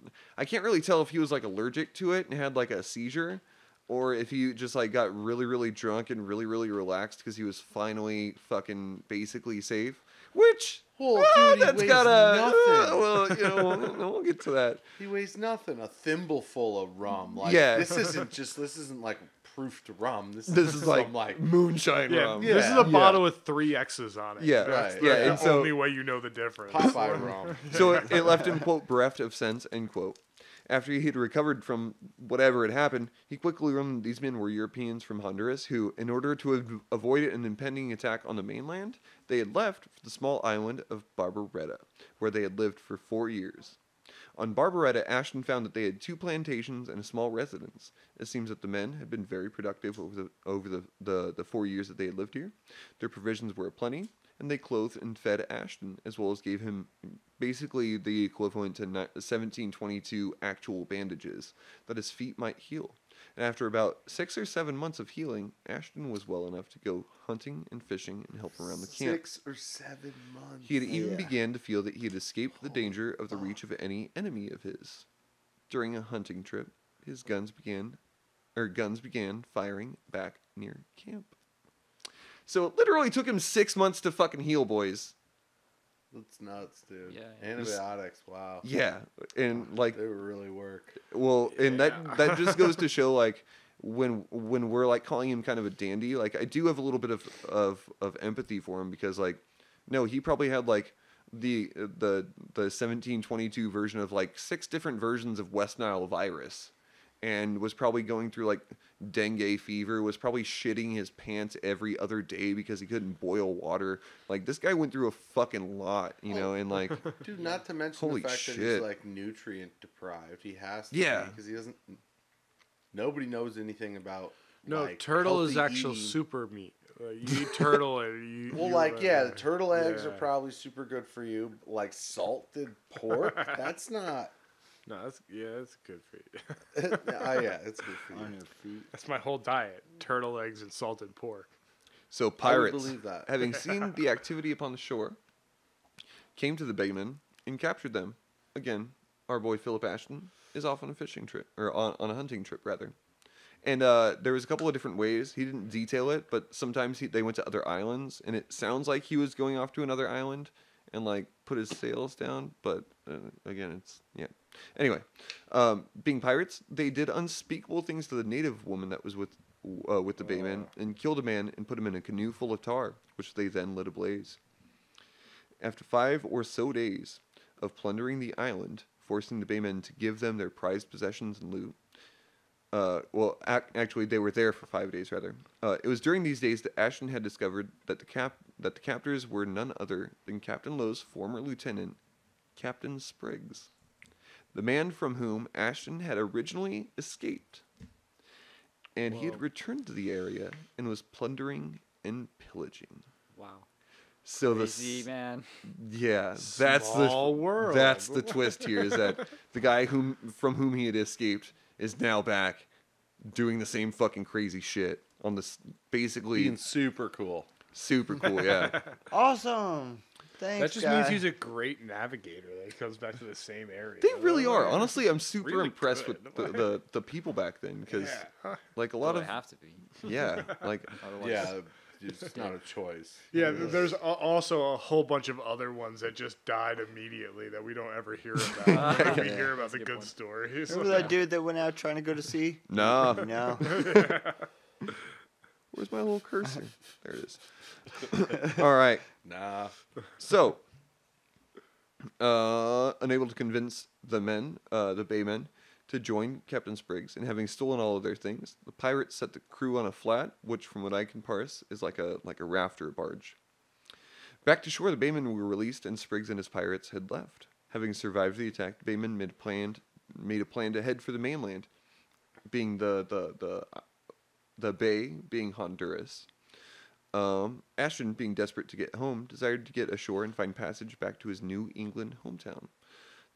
really tell if he was like allergic to it and had like a seizure, or if he just like got really, really drunk and really, really relaxed because he was finally fucking basically safe. Which, dude, he that's weighs got nothing. well, you know, we'll get to that. He weighs nothing. A thimble full of rum. Like, Yeah. this isn't like proofed rum. This This is is like some, moonshine Yeah, rum. this is Yeah. a bottle with 3 X's on it. Yeah, That's right. the, Yeah, the and so- only way you know the difference. Popeye rum. So it left him, quote, bereft of sense, end quote. After he had recovered from whatever had happened, he quickly learned these men were Europeans from Honduras who, in order to avoid an impending attack on the mainland, they had left for the small island of Barbaretta, where they had lived for 4 years. On Barbaretta, Ashton found that they had 2 plantations and a small residence. It seems that the men had been very productive over the 4 years that they had lived here. Their provisions were aplenty, and they clothed and fed Ashton, as well as gave him basically the equivalent to 1722 actual bandages, that his feet might heal. And after about 6 or 7 months of healing, Ashton was well enough to go hunting and fishing and help around the camp. 6 or 7 months. He had even began to feel that he had escaped the danger of the reach of any enemy of his. During a hunting trip, his guns began firing back near camp. So it literally took him 6 months to fucking heal, boys. That's nuts, dude. Yeah. Antibiotics, wow. Yeah, and like, They really work. well, and that just goes to show, like, when we're like calling him kind of a dandy, like, I do have a little bit of empathy for him, because, like, no, he probably had like the 1722 version of like 6 different versions of West Nile virus, and was probably going through like dengue fever, was probably shitting his pants every other day because he couldn't boil water. Like, this guy went through a fucking lot, you know, and like, Dude, not to mention Holy the fact that shit. he's like nutrient deprived. He has to Yeah. because he doesn't. Nobody knows anything about. No, like, turtle is healthy actual eating. super meat. You eat turtle and you. Well, you, like, yeah, the turtle eggs yeah. are probably super good for you. Like salted pork, that's not. No, that's good for you. Yeah, it's good for you. On your feet. That's my whole diet: turtle eggs and salted pork. so pirates, believe that. having seen the activity upon the shore, came to the Baymen and captured them. Again, our boy Philip Ashton is off on a fishing trip, or on a hunting trip, rather. And there was a couple of different ways. He didn't detail it, but sometimes they went to other islands, and it sounds like he was going off to another island and like put his sails down. But again, it's yeah. Anyway, being pirates, they did unspeakable things to the native woman that was with the Baymen, and killed a man and put him in a canoe full of tar, which they then lit ablaze. After 5 or so days of plundering the island, forcing the Baymen to give them their prized possessions and loot. Actually, they were there for 5 days, rather. It was during these days that Ashton had discovered that the captors were none other than Captain Lowe's former lieutenant, Captain Spriggs, the man from whom Ashton had originally escaped. And he had returned to the area and was plundering and pillaging. Wow. So Crazy, man. yeah, Small world. that's the twist here, is that the guy from whom he had escaped is now back doing the same fucking crazy shit on this, basically Being super cool. super cool, yeah. Awesome. Thanks, That just guy. means he's a great navigator. That he comes back to the same area. They really are. Honestly, I'm super Really impressed good. with the people back then, because Yeah. like a Well, lot they of have to be. yeah, like Otherwise, Yeah, it's not a choice. Yeah, there's also a whole bunch of other ones that just died immediately that we don't ever hear about. We hear about the a good good point. stories. Remember that dude that went out trying to go to sea? no. No. Where's my little cursor? There it is. All right. Nah. So, unable to convince the men, the Baymen, to join Captain Spriggs, and having stolen all of their things, the pirates set the crew on a flat, which, from what I can parse, is like a raft or a barge. Back to shore, the Baymen were released, and Spriggs and his pirates had left. Having survived the attack, the Baymen made a plan to head for the mainland, being the bay being Honduras. Ashton, being desperate to get home, desired to get ashore and find passage back to his New England hometown.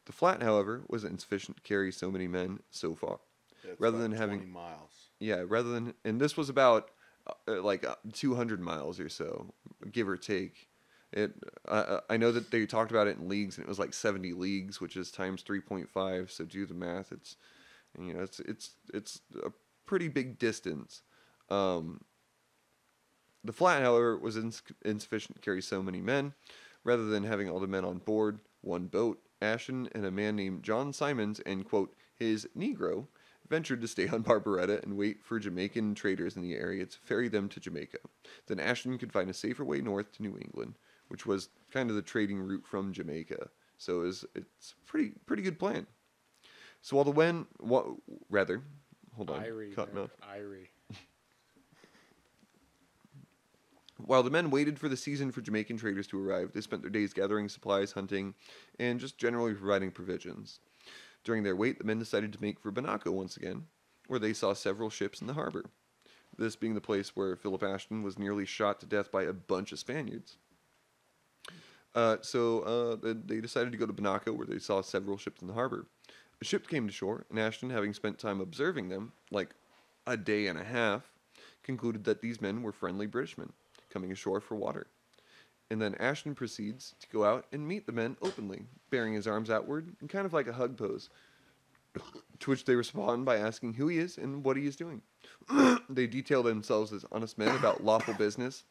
The flat, however, was insufficient to carry so many men so far. It's Rather about than having- 20 miles. Yeah, and this was about 200 miles or so, give or take. I know that they talked about it in leagues, and it was like 70 leagues, which is times 3.5. So do the math. It's a pretty big distance. The flat, however, was insufficient to carry so many men. Rather than having all the men on board one boat, Ashton and a man named John Simons and, quote, his Negro ventured to stay on Barbaretta and wait for Jamaican traders in the area to ferry them to Jamaica. Then Ashton could find a safer way north to New England, which was kind of the trading route from Jamaica. So it's a pretty good plan. So while the hold on, Irie. While the men waited for the season for Jamaican traders to arrive, they spent their days gathering supplies, hunting, and just generally providing provisions. During their wait, the men decided to make for Banaco once again, where they saw several ships in the harbor. This being the place where Philip Ashton was nearly shot to death by a bunch of Spaniards. So they decided to go to Banaco, where they saw several ships in the harbor. A ship came to shore, and Ashton, having spent time observing them, like a day and a half, concluded that these men were friendly Britishmen, coming ashore for water. And then Ashton proceeds to go out and meet the men openly, bearing his arms outward in kind of like a hug pose, to which they respond by asking who he is and what he is doing. They detail themselves as honest men about lawful business,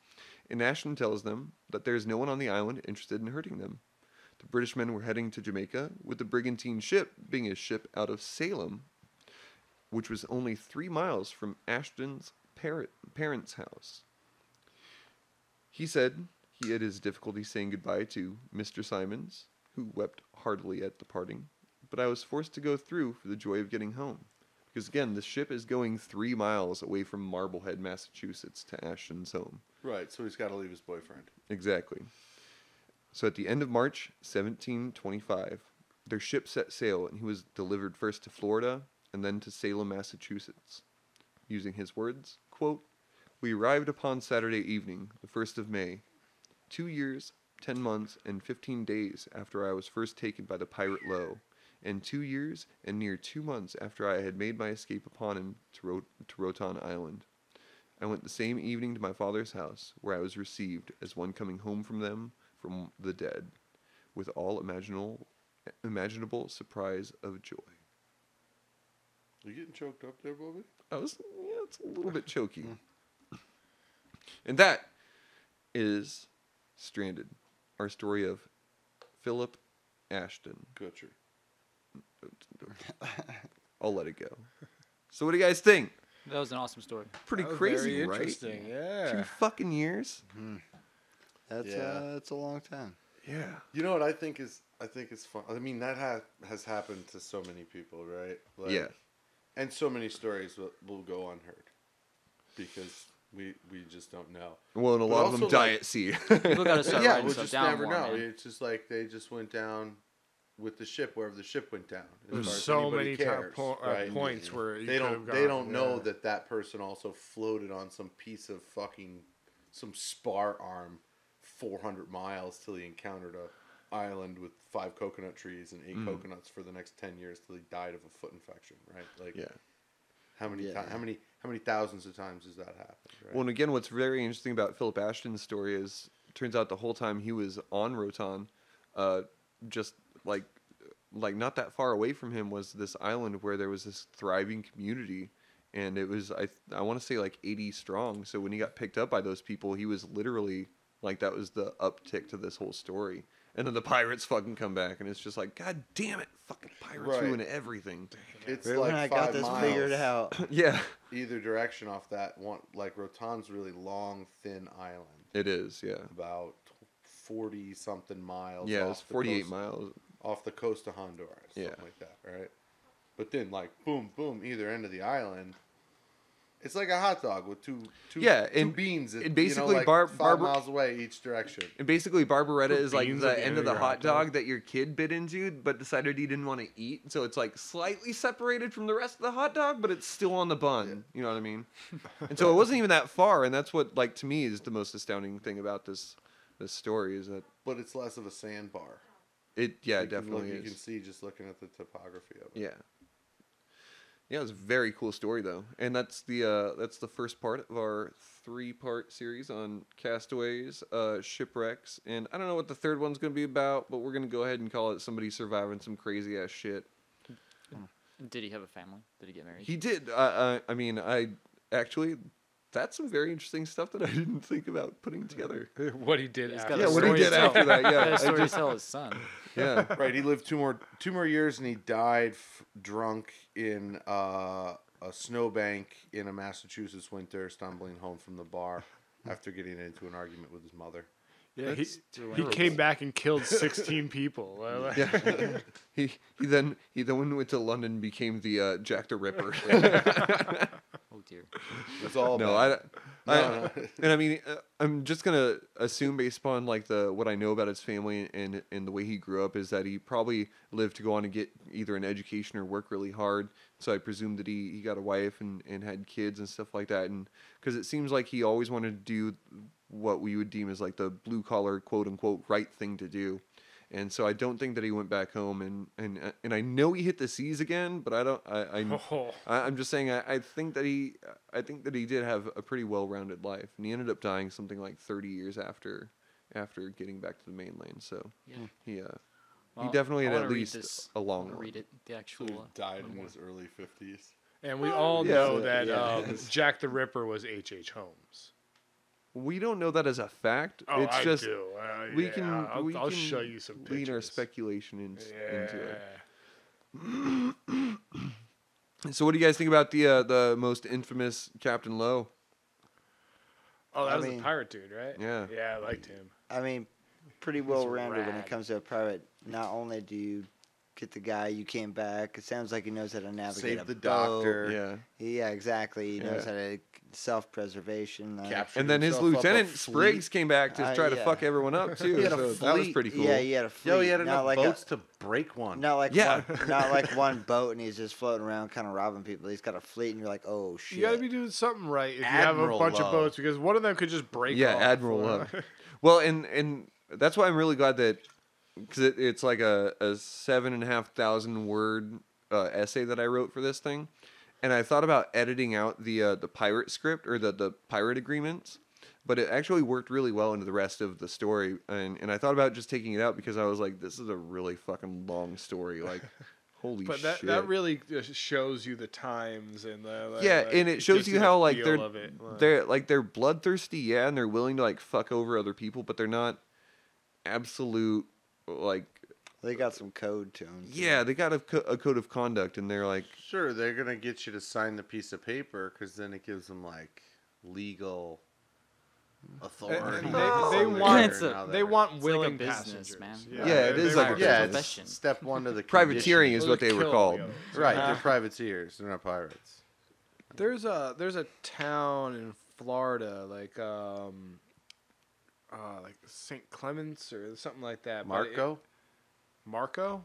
and Ashton tells them that there is no one on the island interested in hurting them. The British men were heading to Jamaica, with the brigantine ship being a ship out of Salem, which was only 3 miles from Ashton's parents' house. He said he had his difficulty saying goodbye to Mr. Simons, who wept heartily at the parting, but I was forced to go through for the joy of getting home. Because again, the ship is going 3 miles away from Marblehead, Massachusetts to Ashton's home. Right, so he's got to leave his boyfriend. Exactly. So at the end of March 1725, their ship set sail, and he was delivered first to Florida and then to Salem, Massachusetts. Using his words, quote, "We arrived upon Saturday evening, the 1st of May, 2 years, 10 months, and 15 days after I was first taken by the pirate Lowe, and 2 years and near 2 months after I had made my escape upon him to Rotan Island. I went the same evening to my father's house, where I was received as one coming home from them from the dead, with all imaginable surprise of joy." You getting choked up there, Bobby? It's a little bit choky. And that is Stranded, our story of Philip Ashton. Gotcha. I'll let it go. So what do you guys think? That was an awesome story. Pretty That was crazy, very right? interesting, yeah. 2 fucking years? That's a long time. Yeah. You know what I think is fun. I mean, that has happened to so many people, right? Like, Yeah. And so many stories will go unheard because we just don't know. Well, and a But lot of them also, die like- at sea. People got to start Yeah, writing we'll stuff just down never more, know. man. It's just like they just went down with the ship wherever the ship went down. as There's far as so anybody many cares, right? points where you They could don't have they gone, don't know yeah. that person also floated on some piece of fucking some spar arm 400 miles till he encountered a island with 5 coconut trees and 8 coconuts for the next 10 years till he died of a foot infection, right? Like, Yeah. how many thousands of times has that happened? Right? Well, and again, what's very interesting about Philip Ashton's story is, turns out the whole time he was on Rotan, just like not that far away from him was this island where there was this thriving community, and it was I want to say like 80 strong. So when he got picked up by those people, he was literally like, that was the uptick to this whole story. And then the pirates fucking come back, and it's just like, God damn it, fucking pirates Right. ruin everything. It's Right like when I 5 got this miles figured out. Yeah, either direction off that one. Like Rotan's really long, thin island, it is. Yeah, about 40 something miles. yeah, off it's the 48 coast, miles. off the coast of Honduras, something Yeah. like that, right? But then, like, boom, boom, either end of the island. It's like a hot dog with two beans. and basically like Bar- 5 Barbara- miles away each direction. And basically, Barbaretta Put is like beans the at the end end of of the your hot hot dog? dog that your kid bit into, but decided he didn't want to eat. So it's like slightly separated from the rest of the hot dog, but it's still on the bun. You know what I mean? And so it wasn't even that far. And that's what, like, to me, is the most astounding thing about this story is that But it's less of a sandbar. it. Yeah, You can definitely look- is. You can see just looking at the topography of it. Yeah. Yeah, it was a very cool story though, and that's the first part of our 3-part series on castaways, shipwrecks, and I don't know what the third one's gonna be about, but we're gonna go ahead and call it somebody surviving some crazy ass shit. Did he have a family? Did he get married? He did. I mean, I actually That's some very interesting stuff that I didn't think about putting together. What he did He's after. got Yeah, a what he story did to tell. after that. He had Yeah, a story to tell his son. yeah. Right, he lived two more years, and he died drunk in a snowbank in a Massachusetts winter, stumbling home from the bar after getting into an argument with his mother. Yeah, That's he came back and killed 16 people. Yeah. he then went to London and became the Jack the Ripper. Oh dear. It's all No, bad. and I mean, I'm just gonna assume based upon like what I know about his family and the way he grew up is that he probably lived to go on and get either an education or work really hard. So I presume that he got a wife and had kids and stuff like that. And because it seems like he always wanted to do what we would deem as like the blue collar quote unquote right thing to do. And so I don't think that he went back home, and I know he hit the seas again, but I'm just saying I think that he did have a pretty well-rounded life, and he ended up dying something like 30 years after getting back to the mainland. So he definitely had at least a long one. Read it. The actual. He died in his early 50s. And we all know that Jack the Ripper was H.H. Holmes. We don't know that as a fact. Oh, it's I just do. we can I'll show you some pictures. lead our speculation into it. So, what do you guys think about the most infamous Captain Lowe? Oh, that was the pirate dude, right? Yeah. Yeah, I liked him. I mean, pretty well-rounded when rad. it comes to a pirate. Not only do you get the guy you came back, it sounds like he knows how to navigate Save the boat. doctor. Yeah. Yeah, exactly. He knows how to self-preservation. Captured And then his himself up a Lieutenant fleet. Spriggs came back to try to yeah. fuck everyone up too. He had a So that was fleet. pretty cool. Yeah, he had a fleet. Yo, he had not enough like boats to break one. Not like Yeah. not like one boat and he's just floating around kind of robbing people. He's got a fleet and you're like, oh shit. You got to be doing something right if you Admiral have a bunch of Lowe. boats because one of them could just break Yeah, off. Admiral Love. Well, and that's why I'm really glad that because it's like a 7,500 word essay that I wrote for this thing, and I thought about editing out the pirate script or the pirate agreements, but it actually worked really well into the rest of the story, and I thought about just taking it out because I was like, this is a really fucking long story, like. Holy But shit! that really just shows you the times and the and it shows gives you the how like feel of it. they're bloodthirsty, yeah, and they're willing to like fuck over other people, but they're not absolute like They got some code to them. yeah, they got a code of conduct, and they're like Sure, they're going to get you to sign the piece of paper because then it gives them, like, legal authority. They want It's willing like a business, passengers. man. Yeah, it is like a Yeah, business. profession. it's step one to the privateering is condition. what they were Kill called. the others. Right, they're privateers. They're not pirates. There's a town in Florida like St. Clements or something like that. but Marco? Marco?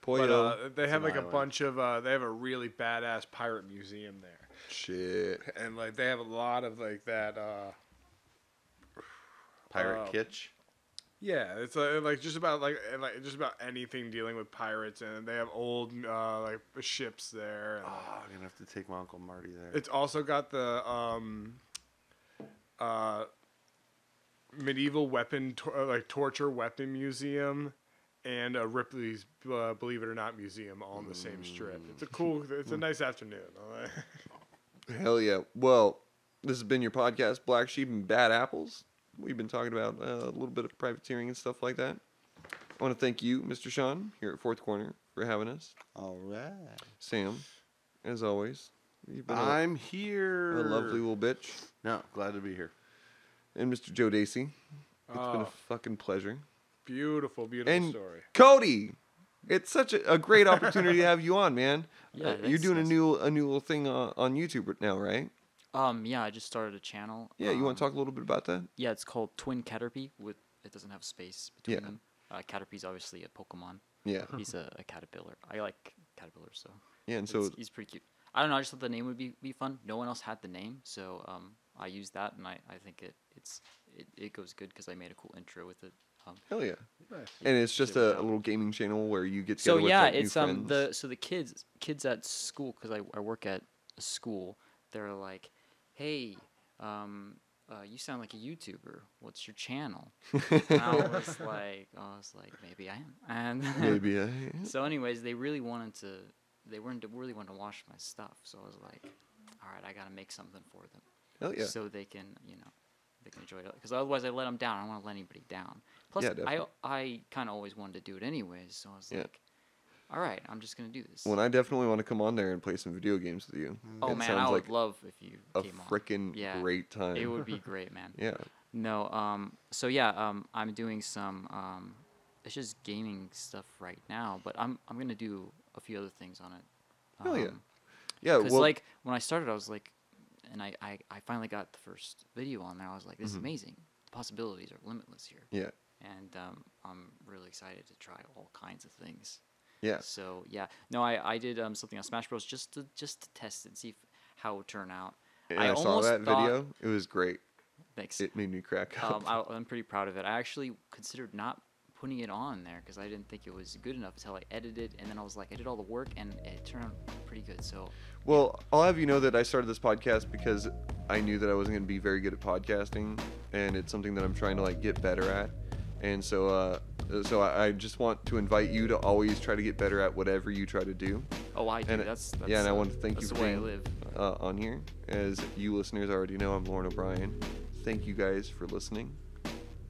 Pollo. But they have like a island. bunch of they have a really badass pirate museum there. Shit. And like they have a lot of like that Pirate kitsch? yeah, it's like just about just about anything dealing with pirates, and they have old like ships there. And, Oh, I'm going to have to take my Uncle Marty there. it's also got the medieval weapon torture weapon museum and Ripley's Believe It or Not museum all on the same strip. It's a nice afternoon. Hell yeah. Well, this has been your podcast, Black Sheep and Bad Apples. We've been talking about a little bit of privateering and stuff like that. I want to thank you, Mr. Shawn, here at Fourth Corner, for having us. All right. Sam, as always, you've been I'm here. a lovely little bitch. No, glad to be here. And Mr. Joe Dacey, it's been a Oh. fucking pleasure. Beautiful And story. Cody, it's such a great opportunity to have you on, man. Yeah, You're doing thanks. a new little thing on YouTube now, right? Yeah, I just started a channel. Yeah, you want to talk a little bit about that? Yeah, it's called Twin Caterpie. It doesn't have space between Yeah. them. Caterpie's obviously a Pokemon. Yeah. He's a caterpillar. I like caterpillars, so Yeah, and so he's pretty cute. I don't know. I just thought the name would be fun. No one else had the name, so I used that, and I think it goes good because I made a cool intro with it. hell yeah. Nice. And it's just worked a out. little gaming channel where you get So together with yeah, like, new it's friends. the kids at school, because I work at a school. They're like, hey, you sound like a YouTuber. What's your channel? And I was like, maybe I am. And Maybe so, anyways, they really wanted to watch my stuff. So I was like, all right, I gotta make something for them. Hell yeah. so they can they can enjoy it. Because otherwise, I let them down. I don't want to let anybody down. Plus, Yeah, definitely. I kind of always wanted to do it anyways, so I was Yeah. like, all right, I'm just gonna do this. Well, I definitely want to come on there and play some video games with you. Oh It man, sounds I would like love if you a came on. freaking Yeah, great time. It would be great, man. Yeah. No, so yeah, I'm doing some it's just gaming stuff right now, but I'm gonna do a few other things on it. Hell yeah. Yeah. Because Well, like when I started, I was like, and I finally got the first video on there. I was like, this is amazing. The possibilities are limitless here. yeah. And I'm really excited to try all kinds of things. Yeah. So yeah, no, I did something on Smash Bros. Just to test it and see how it would turn out. And I saw almost that thought- video. It was great. Thanks. It made me crack up. I'm pretty proud of it. I actually considered not putting it on there because I didn't think it was good enough until I edited, and then I was like, I did all the work, and it turned out pretty good. So Well, I'll have you know that I started this podcast because I knew that I wasn't going to be very good at podcasting, and it's something that I'm trying to like get better at. And so I just want to invite you to always try to get better at whatever you try to do. I do. And That's yeah, and I want to thank you that's for the way I being live. on here. As you listeners already know, I'm Lauren O'Brien. Thank you guys for listening.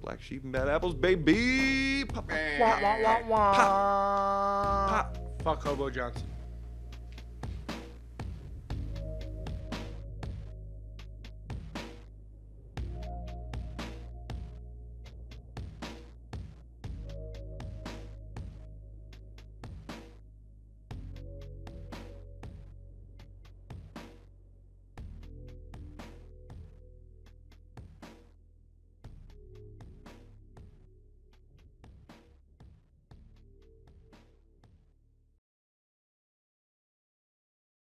Black Sheep and Bad Apples, baby. Pop, pop, Wah, wah, wah, wah. Fuck Hobo Johnson.